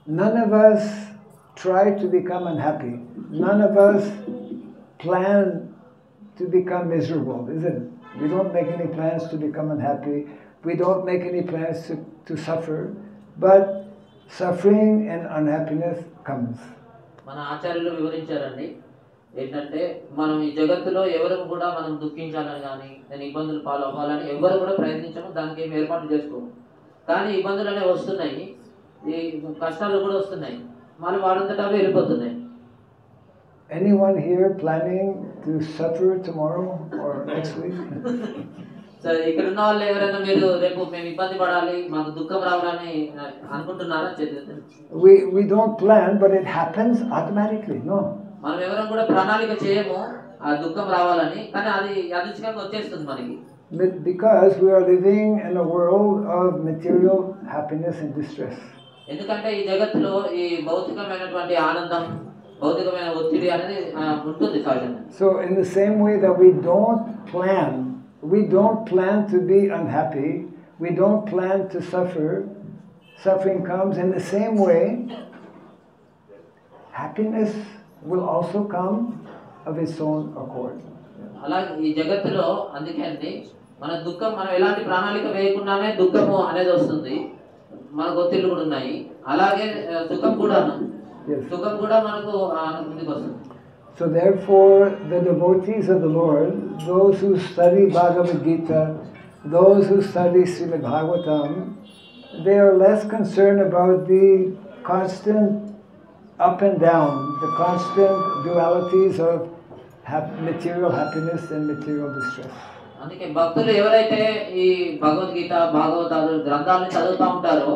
none of us try to become unhappy. None of us plan to become miserable, isn't it? We don't make any plans to become unhappy. We don't make any plans to suffer. But suffering and unhappiness comes. మన ఆచార్యులు వివరించారండి ఏంటంటే మనం ఈ జగత్తులో ఎవరు కూడా మనం దుఃఖించాలని కానీ నేను ఇబ్బందులు పాలవ్వాలని ఎవరు కూడా ప్రయత్నించము, దానికి ఏం ఏర్పాటు చేసుకోము. కానీ ఇబ్బందులు అనేవి వస్తున్నాయి, ఈ కష్టాలు కూడా వస్తున్నాయి, మళ్ళీ వాడంతటా అవి వెళ్ళిపోతున్నాయి. Anyone here planning to suffer tomorrow or next week? సరే, ఇక్కడ ఉన్న వాళ్ళు ఎవరైనా మీరు రేపు మేము ఇబ్బంది పడాలి మాకు దుఃఖం రావాలని అనుకుంటున్నారా? We don't plan, but it happens automatically. No. మనం ఎవరం కూడా ప్రణాళిక చేయము ఆ దుఃఖం రావాలని, కానీ అది యాదృచ్ఛికంగా వచ్చేస్తుంది మనకి. Because we are living in a world of material happiness and distress. ఎందుకంటే ఈ జగత్తులో ఈ భౌతికమైనటువంటి ఆనందం భౌతికమైన ఒత్తిడి అనేది ఉంటుంది సహజంగా. So in the same way that we don't plan to be unhappy, we don't plan to suffer, suffering comes. In the same way, happiness will also come of its own accord. అలాగే ఈ జగత్తులో అందుకే అండి మన దుఃఖం మనం ఎలాంటి ప్రణాళిక వేయకుండానే దుఃఖము అనేది వస్తుంది, మనకు ఒత్తిళ్ళు కూడా ఉన్నాయి, అలాగే సుఖం కూడా సుఖం కూడా మనకు ముందుకు వస్తుంది. So therefore the devotees of the Lord, those who study Bhagavad Gita, those who study Srimad Bhagavatam, they are less concerned about the constant up and down, the constant dualities of material happiness and material distress. అందుకే భక్తులు ఎవరైతే ఈ భగవద్గీత భాగవతాలు గ్రంథాలను చదువుతూ ఉంటారో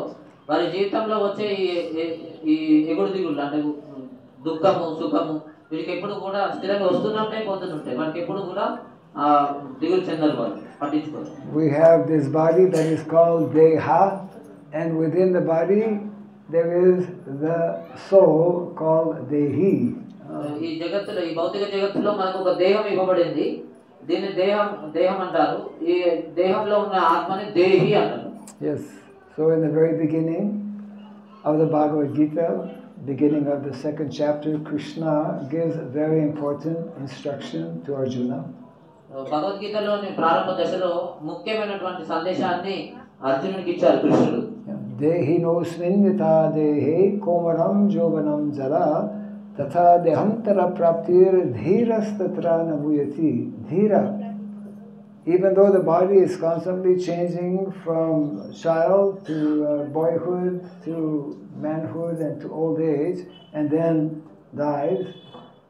వారి జీవితంలో వచ్చే ఈ ఎగుడు దిగుళ్ళు అంటే దుఃఖము సుఖము వీళ్ళకి ఎప్పుడు కూడా స్థిరంగా వస్తున్నట్టే పోతుంటాయి, వారికి ఎప్పుడు కూడా దిగులు చెందరు, వాళ్ళు పట్టించుకోరు. We have this body that is called Deha, and within the body there is the soul called Dehi. ఈ జగత్తులో ఈ భౌతిక జగత్తులో మనకు ఒక దేహం ఇవ్వబడింది, దీన్ని దేహం అంటారు, ఈ దేహంలో ఉన్న ఆత్మని దేహి అంటారు. Yes. So in the very beginning of the Bhagavad Gita, beginning of the second chapter, Krishna gives a very important instruction to Arjuna. భగవద్గీతలోని ప్రారంభ దశలో ముఖ్యమైనటువంటి సందేశాన్ని అర్జునుడికి ఇచ్చారు కృష్ణుడు. Dehinosmin yata dehe komaram jovanam jara Tatha dehantara praptir dhiras tatra nabuyati. Dhira. Even though the body is constantly changing from child to boyhood to manhood and to old age and then dies,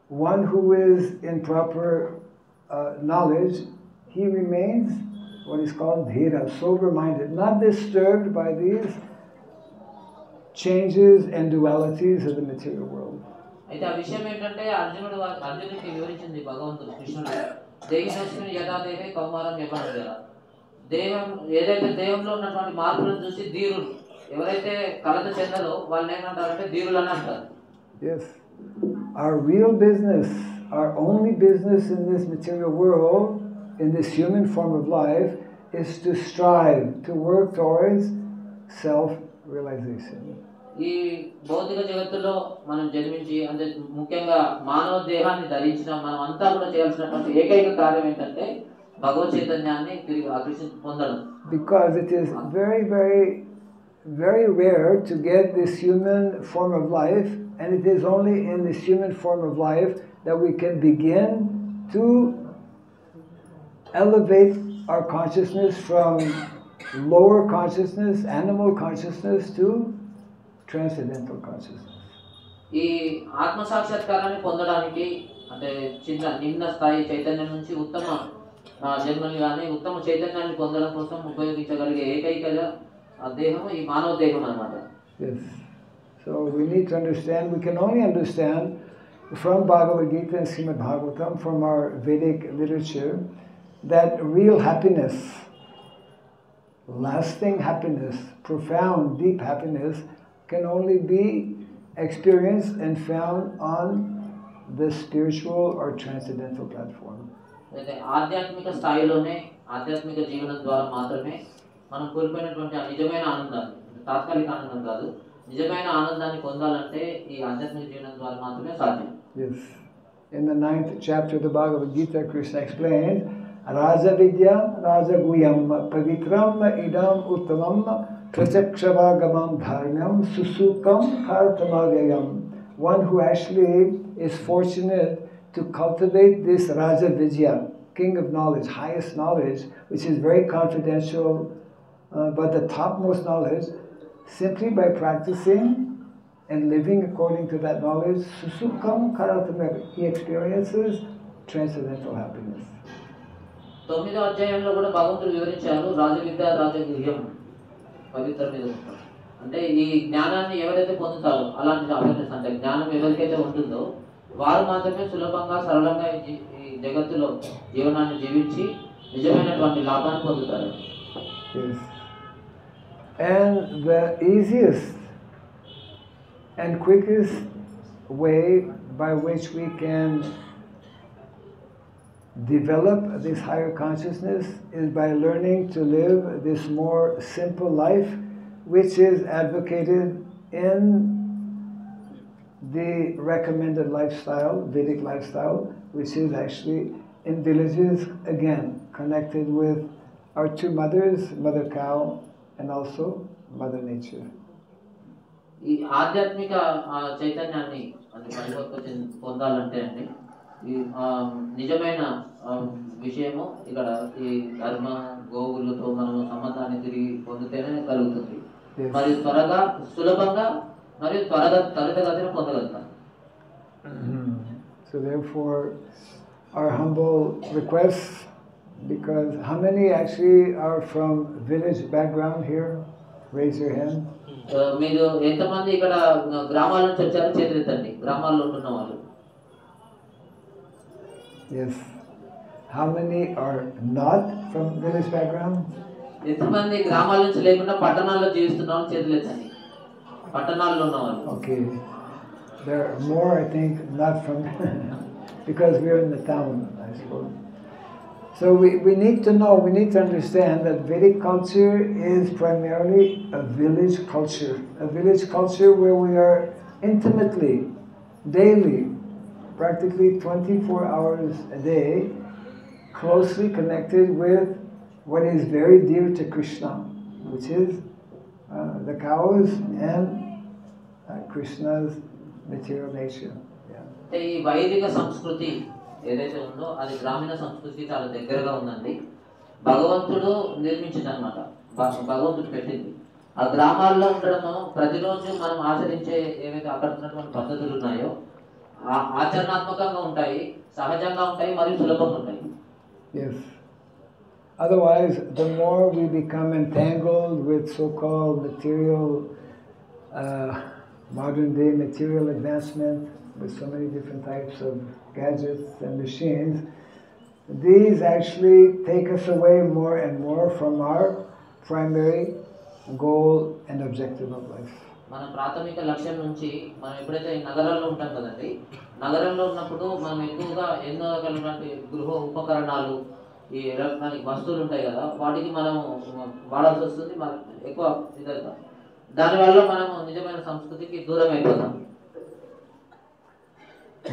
one who is in proper knowledge, he remains what is called dhira, sober-minded, not disturbed by these changes and dualities of the material world. అయితే ఆ విషయం ఏంటంటే అర్జునుడికి వివరించింది భగవంతుడు కృష్ణుడు దేహినస్మిన్ యథా దేహే కౌమారం యవ్వనం. దేహం ఏదైతే దేహంలో ఉన్నటువంటి మార్పులను చూసి ధీరులు ఎవరైతే కలత చెందలో వాళ్ళు ఏమంటారంటే ధీరులు అని అంటారు. Yes, our real business, our only business in this material world, in this human form of life, is to strive, to work towards self-realization. ఈ భౌతిక జగత్తులో మనం జన్మించి అంటే ముఖ్యంగా మానవ దేహాన్ని ధరించిన మనం అంతా కూడా చేయాల్సినటువంటి ఏకైక కార్యం ఏంటంటే భగవత్ చైతన్యాన్ని తిరిగి ఆకర్షించి పొందడం. Because it is very, very, very rare to get this human form of life, and it is only in this human form of life that we can begin to elevate our consciousness from lower consciousness, animal consciousness, to transcendental consciousness. ఈ ఆత్మ సాక్షాత్కారాన్ని పొందడానికి అంటే నిమ్న స్థాయి చైతన్యం నుంచి ఉత్తమ జన్మని కానీ ఉత్తమ చైతన్యాన్ని పొందడం కోసం ఉపయోగించగలిగే ఏకైక దేహం ఈ మానవ దేహం అన్నమాట. Yes. So we need to understand, we can only understand from Bhagavad Gita and Srimad Bhagavatam, from our Vedic literature, that real happiness, lasting happiness, profound, deep happiness, can only be experienced and found on the spiritual or transcendental platform. అయితే ఆధ్యాత్మిక స్థాయిలోనే ఆధ్యాత్మిక జీవనం ద్వారా మాత్రమే మనం కోల్పోయినటువంటి ఆ నిజమైన ఆనందాన్ని, తాత్కాలిక ఆనందం కాదు, నిజమైన ఆనందాన్ని పొందాలంటే ఈ ఆధ్యాత్మిక జీవనం ద్వారా మాత్రమే సాధ్యం. Yes. In the 9th chapter of the Bhagavad Gita, Krishna explains, Raja Vidya, Raja Guyam, Pavitram, Idam, Uttamam, Pratyakshavagamam Dharmyam, Susukam, Kartamavyayam. One who actually is fortunate to cultivate this Raja Vidya, king of knowledge, highest knowledge, which is very confidential, but the topmost knowledge, simply by practicing and living according to that knowledge, Susukam Karatameva, he experiences transcendental happiness. 9వ అధ్యాయంలో కూడా భగవంతుడు వివరించారు రాజవిద్య రాజగుహ్యం పవిత్రమైన అంటే ఈ జ్ఞానాన్ని ఎవరైతే పొందుతారో అలాంటి అవేర్నెస్ అంటే జ్ఞానం ఎవరికైతే ఉంటుందో వారు మాత్రమే సులభంగా సరళంగా ఈ జగత్తులో జీవనాన్ని జీవించి నిజమైనటువంటి లాభాన్ని పొందుతారు. Yes. And the easiest and quickest way by which we can develop this higher consciousness is by learning to live this more simple life, which is advocated in the recommended lifestyle, Vedic lifestyle, which is actually in villages, again, connected with our two mothers, Mother Cow and also Mother Nature. ఈ ఆధ్యాత్మిక చైతన్యాన్ని అంటే పరిపక్వత పొందాలంటే అండి ఈ నిజమైన విషయము ఇక్కడ ఈ ధర్మ గోవులతో మనం సంబంధాన్ని తిరిగి పొందితేనే కలుగుతుంది. మరియు త్వరగా సులభంగా మరియు త్వరితగతిన పొందగలుగుతాం. So therefore our humble request, because how many actually are from village background here? Raise your hand. మీరు ఎంతమంది ఇక్కడ గ్రామాల నుంచి వచ్చారో చేతులెత్తండి, గ్రామాల్లో ఉంటున్న వాళ్ళు. Yes. How many are not from village background? ఎంతమంది గ్రామాల నుంచి లేకుండా పట్టణాల్లో జీవిస్తున్న వాళ్ళు చేతులెత్తండి, పట్టణాల్లో ఉన్న వాళ్ళు. Okay. There are more, I think, not from because we are in the town, I suppose. So we need to know, we need to understand that Vedic culture is primarily a village culture where we are intimately, daily, practically 24 hours a day, closely connected with what is very dear to Krishna, which is the cows and Krishna's material nature. Yeah. అంటే ఈ వైదిక సంస్కృతి ఏదైతే ఉందో అది గ్రామీణ సంస్కృతికి చాలా దగ్గరగా ఉందండి. భగవంతుడు నిర్మించింది అనమాట, భగవంతుడు పెట్టింది. ఆ గ్రామాల్లో ఉండడము ప్రతిరోజు మనం ఆచరించే ఏవైతే అక్కడ ఉన్నటువంటి పద్ధతులు ఉన్నాయో ఆచరణాత్మకంగా ఉంటాయి, సహజంగా ఉంటాయి, మరియు సులభంగా ఉంటాయి. Yes. Otherwise, the more we become entangled with so-called material, modern-day material advancement, with so many different types of gadgets and machines, these actually take us away more and more from our primary goal and objective of life. మన ప్రాథమిక లక్ష్యం నుంచి మనం ఎప్పుడైతే నగరాల్లో ఉంటాం కదండి, నగరంలో ఉన్నప్పుడు మనం ఎక్కువగా ఎన్నో రకాలైనటువంటి గృహ ఉపకరణాలు, ఈ ఎలక్ట్రానిక్ వస్తువులు ఉంటాయి కదా, వాటికి మనం వాడాల్సి వస్తుంది, ఎక్కువ ఇదవుతాం. దానివల్ల మనం నిజమైన సంస్కృతికి దూరం అయిపోతాం.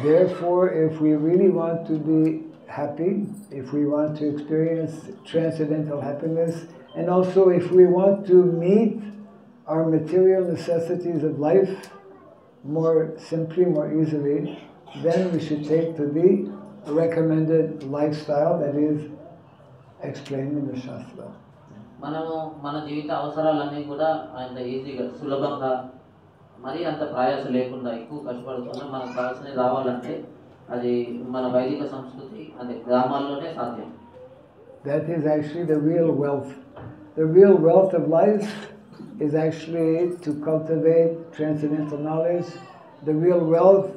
Therefore, if we really want to be happy, if we want to experience transcendental happiness, and also if we want to meet our material necessities of life more simply, more easily, then we should take to the recommended lifestyle that is explained in the Shastra. మనము మన జీవిత అవసరాలన్నీ కూడా అంత ఈజీగా, సులభంగా, మరి అంత ప్రయాసం లేకుండా, ఎక్కువ కష్టపడకుండా మనకు కావాల్సినవి రావాలంటే అది మన వైదిక సంస్కృతి అదే గ్రామాల్లోనే సాధ్యం. That is actually the real wealth. The real wealth of life is actually to cultivate transcendental knowledge. The real wealth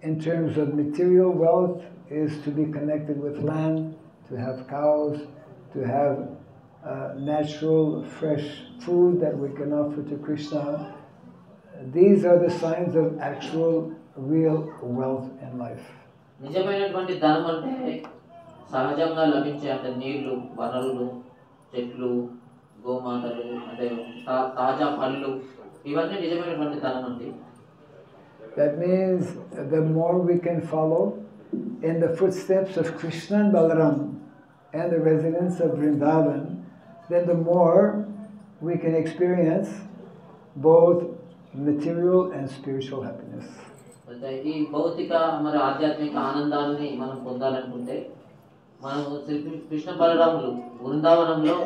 in terms of material wealth is to be connected with land, to have cows, to have natural, fresh food that we can offer to Krishna. These are the signs of actual, real wealth in life. నిజమైనటువంటి ధనం అంటే సహజంగా లభించే అంటే నీళ్లు, వనరులు, చెట్లు, గోమాతలు, అంటే తాజా పళ్ళు, ఇవన్నీ నిజమైనటువంటి ధనం అండి. That means the more we can follow in the footsteps of Krishna and Balaram and the residents of Vrindavan, then the more we can experience both material and spiritual happiness. అంటే ఈ భౌతిక మరి ఆధ్యాత్మిక ఆనందాన్ని మనం పొందాలనుకుంటే మనం కృష్ణ బలరాములు బృందావనంలో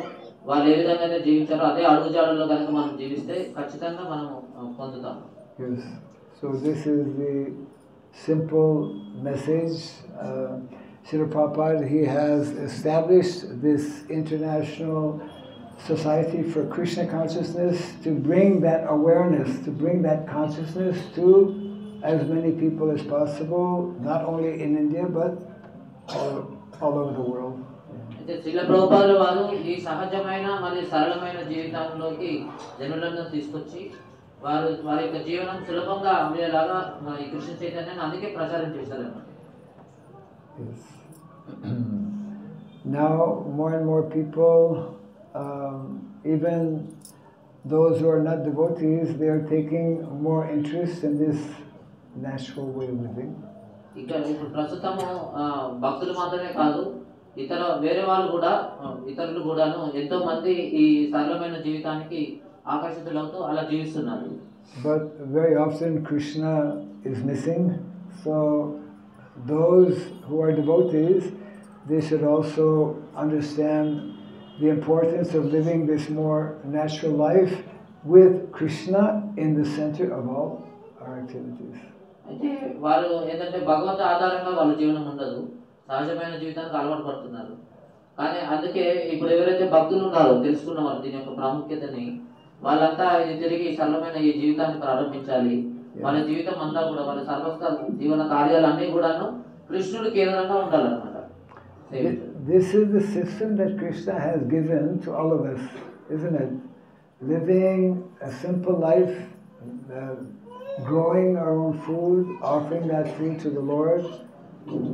వాళ్ళు ఏ విధంగా జీవించారో అదే అడుగుజాడల్లో కనుక మనం జీవిస్తే ఖచ్చితంగా మనం పొందుతాం. Yes. So this is the simple message. Srila Prabhupada, he has established this international society for Krishna consciousness to bring that awareness, to bring that consciousness to as many people as possible, not only in India but all over the world. అయితే శ్రీల ప్రభుపాదుల వారు ఈ సహజమైన మరియు సరళమైన జీవితంలోకి జనులను తీసుకొచ్చి వారి యొక్క జీవనం సులభంగా అయ్యేలాగా ఈ కృష్ణ చైతన్యాన్ని అందుకే ప్రచారం చేశారన్నమాట. Now more and more people, even those who are not devotees, they are taking more interest in this natural way of living. ఇక్కడ ఇప్పుడు ప్రస్తుతము భక్తులు మాత్రమే కాదు, వేరే వాళ్ళు కూడా, ఇతరులు కూడాను ఎంతో మంది ఈ సరళమైన జీవితానికి ఆకర్షితులవుతూ అలా జీవిస్తున్నారు. But very often Krishna is missing, so those who are devotees, they should also understand the importance of living this more natural life with Krishna in the center of all our activities. అయితే వారు ఏంటంటే భగవంతు ఆధారంగా వాళ్ళ జీవనం ఉండదు, సహజమైన జీవితానికి అలవాటు పడుతున్నారు. కానీ అందుకే ఇప్పుడు ఎవరైతే భక్తులు ఉన్నారో తెలుసుకున్నవారు దీని యొక్క ప్రాముఖ్యతని, వాళ్ళంతా తిరిగి సరళమైన ఈ జీవితాన్ని ప్రారంభించాలి. వాళ్ళ జీవితం అంతా కూడా వాళ్ళ సర్వస్థ జీవన కార్యాలన్నీ కూడాను కృష్ణుడు కేంద్రంగా ఉండాలన్నమాట. This is the system that Krishna has given to all of us, isn't it? Living a simple life, growing our own food, offering that food to the Lord,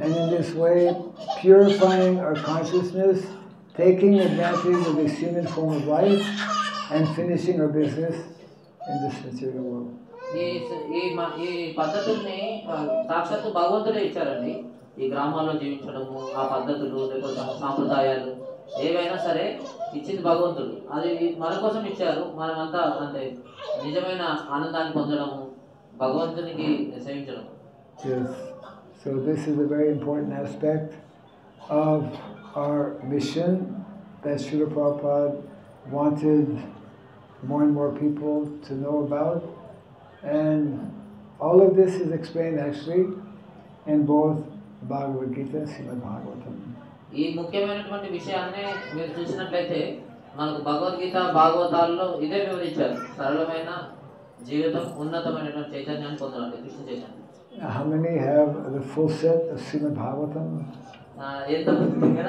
and in this way purifying our consciousness, taking advantage of this human form of life, and finishing our business in this material world. ఈ పద్ధతుల్ని సాక్షాత్తు భగవంతుడే ఇచ్చారండి. ఈ గ్రామాల్లో జీవించడము, ఆ పద్ధతులు లేకపోతే సాంప్రదాయాలు ఏవైనా సరే ఇచ్చింది భగవంతుడు. అది మన కోసం ఇచ్చారు. మనమంతా అంటే నిజమైన ఆనందాన్ని పొందడము, భగవంతునికి సేవించడం. Yes. So this is a very important aspect of our mission that Srila Prabhupada wanted more and more people to know about. And all of this is explained actually in both Bhagavad Gita and Srimad Bhagavatam. ఈ ముఖ్యమైనటువంటి విషయాన్ని మీరు చూసినట్లయితే మనకు భగవద్గీత భాగవతాల్లో ఇదే వివరించారు. సరళమైన జీవితం ఉన్నతమైనటువంటి చైతన్యాన్ని పొందడానికి కృష్ణ చైతన్యం. How many have the full set of Srimad Bhagavatam? ఎంతమంది ఇక్కడ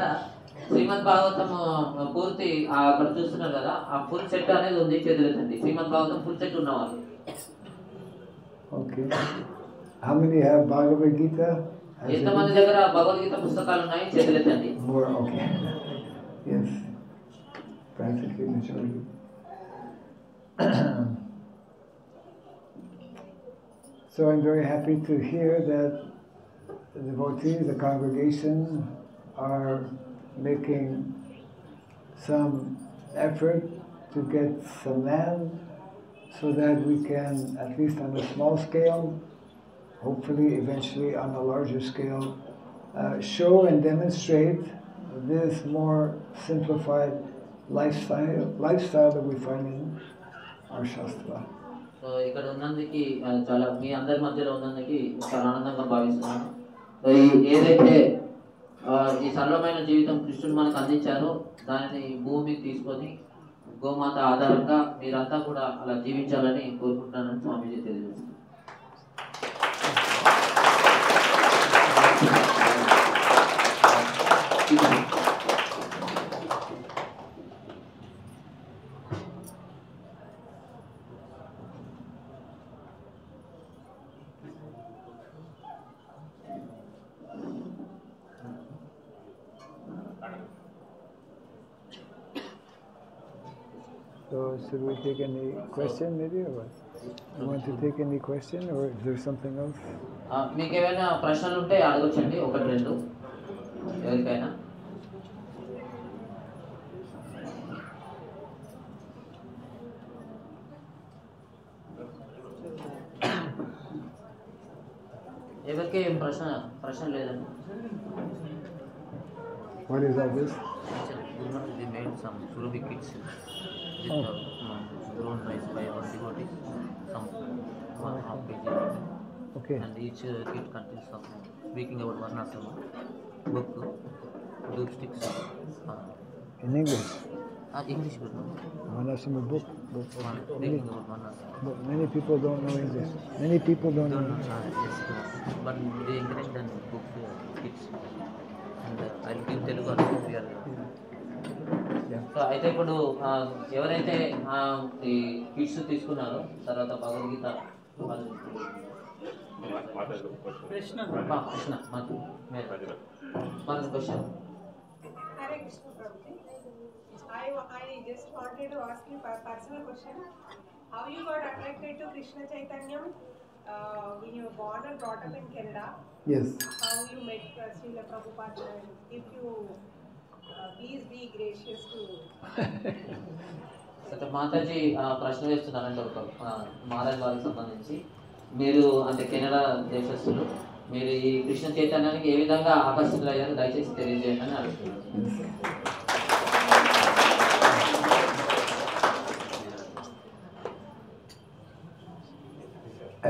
శ్రీమద్ భాగవతం పూర్తి అక్కడ చూస్తున్నారు కదా, ఆ ఫుల్ సెట్ అనేది ఉంది చేతులెత్తండి. శ్రీమద్ భాగవతం ఫుల్ సెట్ ఉన్నవాళ్ళు. Okay. How many have Bhagavad Gita? ఎంతమంది దగ్గర భగవద్గీత పుస్తకాలు ఉన్నాయి చేతులెత్తండి. More, okay. Yes. Practically majority. So I'm very happy to hear that the devotees, the congregation, are making some effort to get some land so that we can, at least on a small scale, hopefully eventually on a larger scale, show and demonstrate this more simplified lifestyle that we find in our Shastra. So ఇక్కడ ఉన్నందుకు చాలా మీ అందరి మధ్యలో ఉన్నందుకు చాలా ఆనందంగా భావిస్తున్నాను. So ఏదైతే ఈ సరళమైన జీవితం కృష్ణుడు మనకు అందించారో దానిని భూమికి తీసుకొని గోమాత ఆధారంగా మీరంతా కూడా అలా జీవించాలని కోరుకుంటున్నానని స్వామీజీ తెలియజేస్తున్నారు. So should we take any question maybe or what? You want to take any question or is there something else? మీకు ఏమైనా ప్రశ్నలు ఉంటే అడగొచ్చండి, ఒకటి రెండు ఎవరికైనా. ఎవరికి ఏం ప్రశ్న లేదండి. What is all this? They made some Surubi kits with grown rice by our devotees, some 1.5 kg. Okay. And each kit contains some speaking about Varnasama book, doop sticks. In English? English book. Varnasama book. Speaking about Varnasama. But many people don't know English. Many people don't know. Yes, but they encourage them book kits. And I'll give Telugu also here. So అయితే ఇప్పుడు ఎవరైతే ఈ kits తీసుకున్నారో తర్వాత Bhagavad Gita Krishna question. Hare Krishna Prabhuji. I just wanted to ask you a personal question. How you got attracted to Krishna Chaitanya when you were born and brought up in Canada? Yes. How you met Srila Prabhupada? If you please be gracious to. అయితే మాతాజీ ప్రశ్న వేస్తున్నారంటే ఒక మహారాజ్ వారికి సంబంధించి మీరు అంటే Canada దేశస్తులు, మీరు ఈ కృష్ణ చైతన్యానికి ఏ విధంగా ఆకర్షితులయ్యారో దయచేసి తెలియజేయండి అని అడుగుతున్నారు.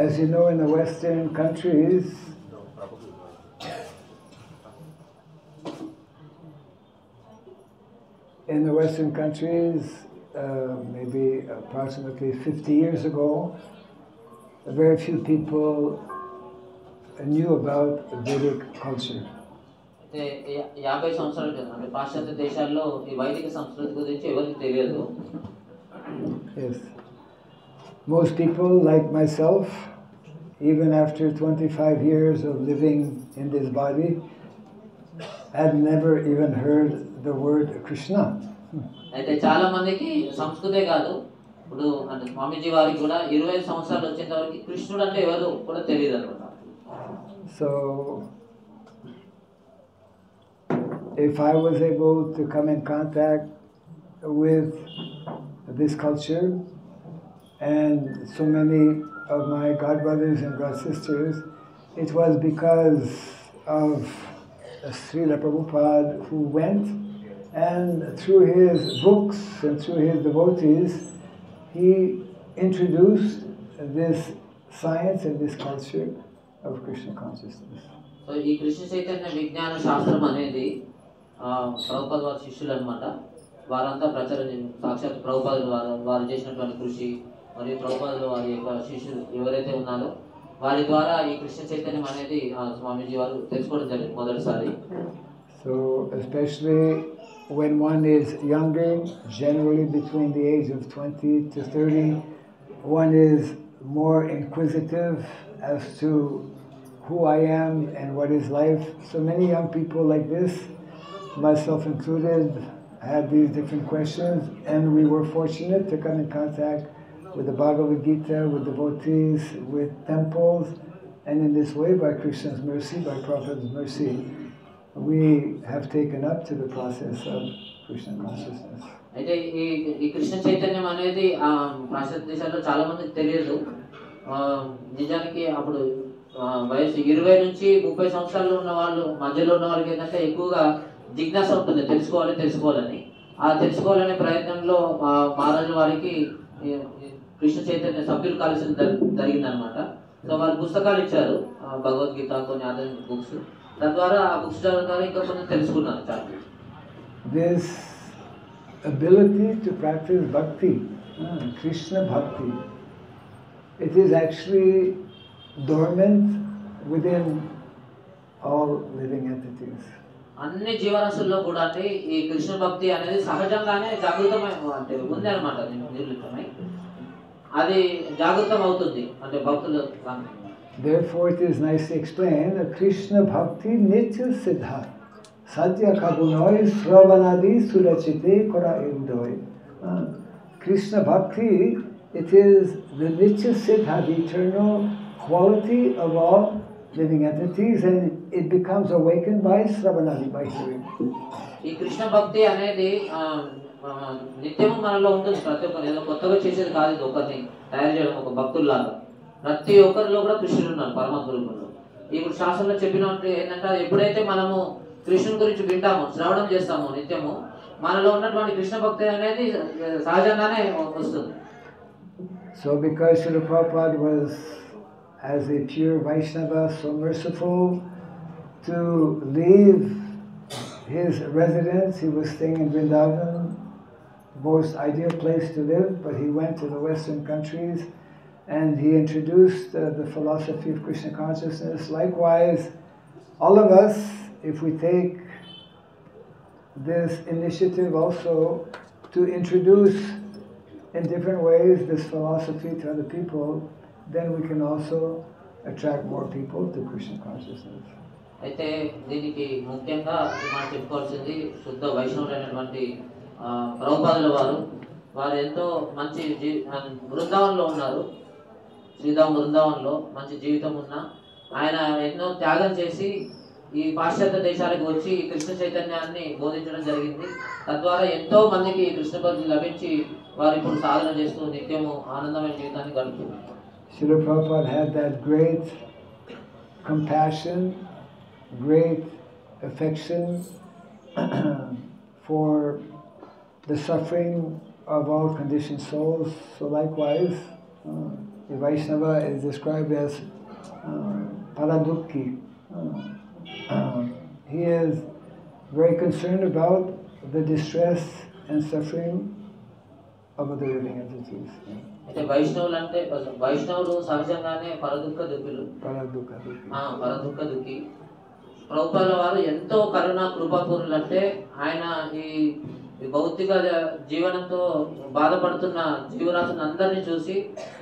As you know, in the Western countries, maybe approximately 50 years ago, very few people knew about Vedic culture. 50 సంవత్సరాల క్రితం అంటే పాశ్చాత్య దేశాల్లో ఈ వైదిక సంస్కృతి గురించి ఎవరికి తెలియదు. Yes. Most people, like myself, even after 25 years of living in this body, had never even heard the word Krishna. అయితే చాలా మందికి సంస్కృతే కాదు, ఇప్పుడు అంటే స్వామీజీ వారికి కూడా 25 సంవత్సరాలు వచ్చేంత వరకు కృష్ణుడు అంటే ఎవరు కూడా తెలియదు అనమాట. So if I was able to come in contact with this culture, and so many of my godbrothers and god sisters it was because of Srila Prabhupada who went, and through his books and through his devotees, he introduced this science and this culture of Krishna consciousness. So ఈ కృష్ణ చైతన్య విజ్ఞాన శాస్త్రం అనేది ప్రభుపాద వారి శిష్యులు అనమాట. వారంతా ప్రచారం సాక్షాత్ ప్రభుపాదులు వారు చేసినటువంటి కృషి మరియు ప్రభుపాదులు వారి యొక్క శిష్యులు ఎవరైతే ఉన్నారో వారి ద్వారా ఈ కృష్ణ చైతన్యం అనేది స్వామీజీ వారు తెలుసుకోవడం జరిగింది మొదటిసారి. So especially when one is younger, generally between the age of 20 to 30, one is more inquisitive as to who I am and what is life. So many young people like this, myself included, had these different questions, and we were fortunate to come in contact with the Bhagavad Gita, with devotees, with temples, and in this way, by Krishna's mercy, by Prabhupada's mercy, we have taken up to the process of Krishna consciousness. అయితే ఈ కృష్ణ చైతన్యం అనేది పాశ్చాత్య దేశాల్లో చాలా మందికి తెలియదు. నిజానికి అప్పుడు వయసు 20 నుంచి 30 సంవత్సరాలు ఉన్న వాళ్ళు మధ్యలో ఉన్న వాళ్ళకి ఏంటంటే ఎక్కువగా జిజ్ఞాస ఉంటుంది, తెలుసుకోవాలని. ఆ తెలుసుకోవాలనే ప్రయత్నంలో మహారాజు వారికి కృష్ణ చైతన్య సభ్యులు కలిసి జరిగిందనమాట. సో వారు పుస్తకాలు ఇచ్చారు, భగవద్గీత, కొన్ని ఆధ్యాత్మిక బుక్స్. తద్వారా ఆ బుక్స్ చదవడం ఇంకా కొంచెం తెలుసుకున్నాను చాలా. This ability to practice bhakti, Krishna bhakti, it is actually dormant within all living entities. అన్ని జీవరాశుల్లో కూడా అంటే ఈ కృష్ణ భక్తి అనేది సహజంగానే జాగృతమై అంటే ఉంది అనమాట, నిర్లిప్తమై అది జాగృతం అవుతుంది అంటే భక్తులు. Therefore it is nicely explained that Krishna bhakti nitya siddha sadhya kabunoi sravanadi surachite kora indoi. Krishna bhakti, it is the nitya siddha, the eternal quality of all living entities, and it becomes awakened by sravanadi, by hearing. ఈ కృష్ణ భక్తి అనేది నిత్యము మనలో ఉంటుంది. ప్రతి ఒక్కరు ఏదో కొత్తగా చేసేది కాదు, ఇది ఒకరిని తయారు చేయడం ఒక భక్తుల్లాగా. ప్రతి ఒక్కరిలో కూడా కృష్ణుడు ఉన్నారు, పరమాత్మ రూపంలో. ఇప్పుడు శాస్త్రంలో చెప్పినట్టు ఏంటంటే ఎప్పుడైతే మనము కృష్ణుని గురించి వింటామో, శ్రవణం చేస్తామో నిత్యము, మనలో ఉన్నటువంటి కృష్ణ భక్తి అనేది సహజంగానే వస్తుంది. So because Srila Prabhupada was, as a pure Vaishnava, so merciful to leave his residence, he was staying in Vrindavan, most ideal place to live, but he went to the Western countries and he introduced the philosophy of Krishna consciousness. Likewise, all of us, if we take this initiative also to introduce in different ways this philosophy to other people, then we can also attract more people to Krishna consciousness. అయితే దీనికి ముఖ్యంగా మనం చెప్పుకోవాల్సింది శుద్ధ వైష్ణవులైనటువంటి ప్రభుపాదుల వారు ఎంతో మంచి బృందావనంలో ఉన్నారు. శ్రీధామ బృందావనంలో మంచి జీవితం ఉన్న ఆయన ఎన్నో త్యాగం చేసి ఈ పాశ్చాత్య దేశాలకు వచ్చి ఈ కృష్ణ చైతన్యాన్ని బోధించడం జరిగింది. తద్వారా ఎంతో మందికి కృష్ణ భక్తి లభించి వారు ఇప్పుడు సాధన చేస్తూ నిత్యము ఆనందమైన జీవితాన్ని గడుపుతున్నారు. Srila Prabhupada had that great compassion, great affection for the suffering of all conditioned souls. So likewise, the Vaishnava is described as paradukhi. He is very concerned about the distress and suffering of other living entities. అయితే వైష్ణవులు సహజంగానే పరదుఃఖ దుఃఖులు. పరదుఃఖ దుఃఖి ప్రభుపాదుల వారు ఎంతో కరుణ కృపాపూర్ణులు. అంటే ఆయన ఈ భౌతిక జీవనంతో బాధపడుతున్న జీవరాశులను అందరినీ చూసి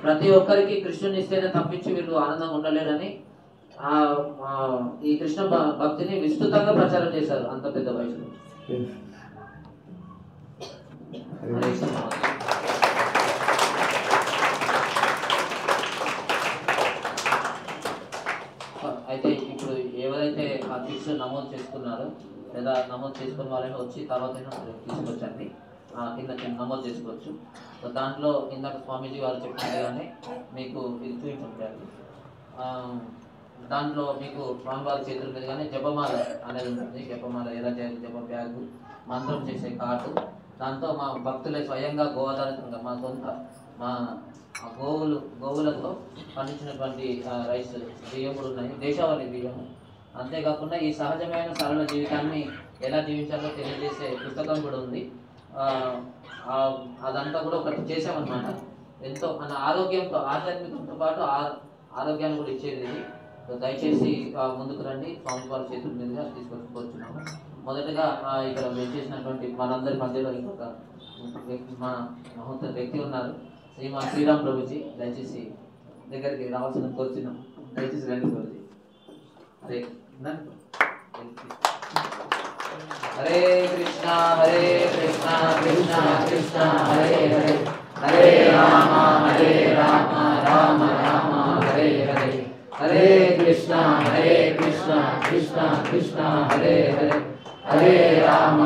ప్రతి ఒక్కరికి కృష్ణుని ఇస్తేనే తప్పించి వీళ్ళు ఆనందంగా ఉండలేరని ఈ కృష్ణ భక్తిని విస్తృతంగా ప్రచారం చేశారు అంత పెద్ద వయసులో. అయితే ఇప్పుడు ఎవరైతే ఆ ఫిక్స్ నమోదు చేసుకున్నారో లేదా నమోదు చేసుకున్న వాళ్ళని వచ్చి తర్వాత తీసుకొచ్చండి, కింద నమోదు చేసుకోవచ్చు. సో దాంట్లో ఇందాక స్వామీజీ వారు చెప్పినట్టుగానే మీకు ఇది చూపించారు. దాంట్లో మీకు స్వామివారి చేతుల మీదుగానే జపమాల అనేది ఉంటుంది. జపమాల ఎలా చేయాలి, జప బ్యాగు, మంత్రం చేసే కార్డు, దాంతో మా భక్తులే స్వయంగా గోఆధారితంగా మా సొంత మా గోవులతో పండించినటువంటి రైస్ బియ్యం కూడా ఉన్నాయి, దేశావళి బియ్యము. అంతేకాకుండా ఈ సహజమైన సరళ జీవితాన్ని ఎలా జీవించాలో తెలియజేసే పుస్తకం కూడా ఉంది. అదంతా కూడా ఒకటి చేసామన్నమాట. ఎంతో మన ఆరోగ్యంతో ఆధ్యాత్మికంతో పాటు ఆరోగ్యాన్ని కూడా ఇచ్చేది ఇది. దయచేసి ముందుకు రండి, స్వామివారి చేతుల మీదుగా తీసుకొచ్చుకోవచ్చున్నాము. మొదటగా ఇక్కడ చేసినటువంటి మనందరి మధ్యలో ఇంకొక మా మహోత్తర వ్యక్తి ఉన్నారు, శ్రీమాన్ శ్రీరామ్ ప్రభుజీ. దయచేసి దగ్గరికి రావాల్సిన కోరుచున్నాం. దయచేసి రండి ప్రభుజీ. హరే కృష్ణ హరే కృష్ణ కృష్ణ కృష్ణ హరే హరే, హరే రామ రామ రామ హరే హరే, హరే కృష్ణ కృష్ణ కృష్ణ హరే హరే, హరే రామ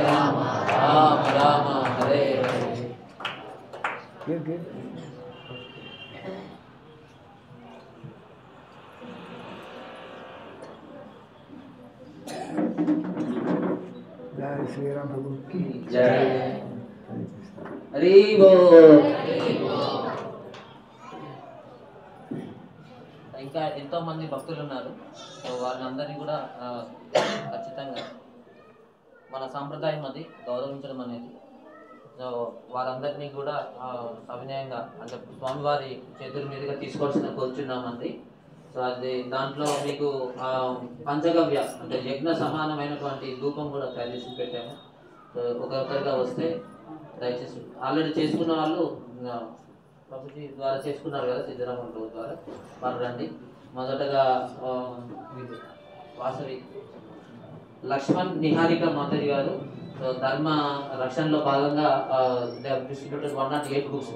రామ రామ హరే హరే. जय श्री राम प्रभु की जय। हरि बोल। ఇంకా ఎంతో మంది భక్తులు ఉన్నారు. సో వాళ్ళందరినీ కూడా ఖచ్చితంగా మన సాంప్రదాయం అది గౌరవించడం అనేది. సో వారందరినీ కూడా సవినయంగా అంటే స్వామివారి చేతుల మీదుగా తీసుకోవాల్సిన కోరుచున్నామండి. సో అది దాంట్లో మీకు పంచగవ్య అంటే యజ్ఞ సమానమైనటువంటి ధూపం కూడా తయారు చేసి పెట్టాము. సో ఒకరిగా వస్తే దయచేసి ఆల్రెడీ చేసుకున్న వాళ్ళు ప్రభుజీ ద్వారా చేసుకున్నారు కదా, సిద్ధరామన్ ప్రభు ద్వారా వారు రండి. మొదటగా వాసవి లక్ష్మణ్ నిహారిక మాతాజీ గారు ధర్మ రక్షణలో భాగంగా distributed 108 books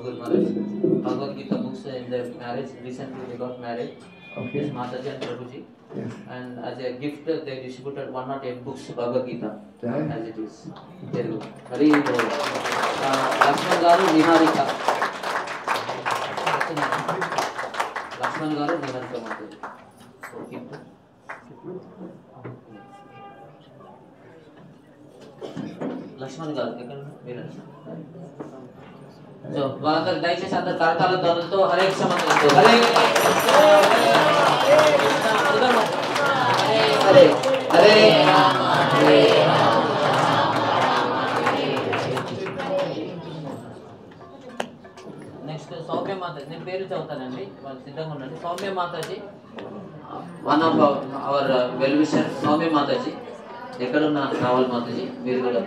Bhagavad Gita books in their marriage. Recently they got married. Okay. Yes, Mataji and Prabhuji. Yes. And as a gift they distributed 108 books Bhagavad Gita as it is. Telugu. Hari Bol. Lakshman garu Niharika. Lakshman garu Niharika Mataji. So gift. Lakshman garu ఎక్కడ మీరు so వాళ్ళందరూ దయచేసి అందరు కరతాల ధ్వనులతో హరే కృష్ణ మంత్రంతో Hare Hare Hare Rama Hare Rama. Next Soumya Mataji, నేను పేరు చదువుతానండి, వాళ్ళు సిద్ధంగా ఉండండి. Soumya Mataji, one of our well wisher Soumya Mataji. ఎక్కడున్న రావాలి మాతాజీ, మీరు కూడా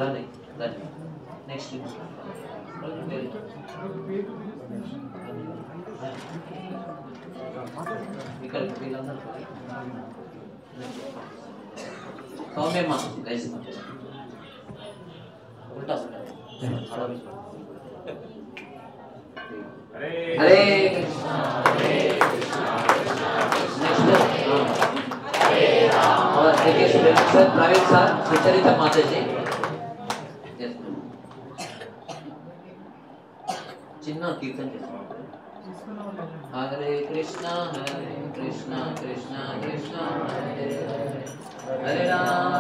రండి రండి. నెక్స్ట్ ఇక్కడ వీళ్ళందరూ సౌమ్య మాతాజీ దయచేసి ఉల్టా హరే కృష్ణ హరే కృష్ణ నెక్స్ట్ ప్రవీణ్ సార్ సుచరిత మాతాజీ. చిన్న కీర్తన చేస్తున్నాం. హరే కృష్ణ కృష్ణ కృష్ణ హరే హరే, హరే రామ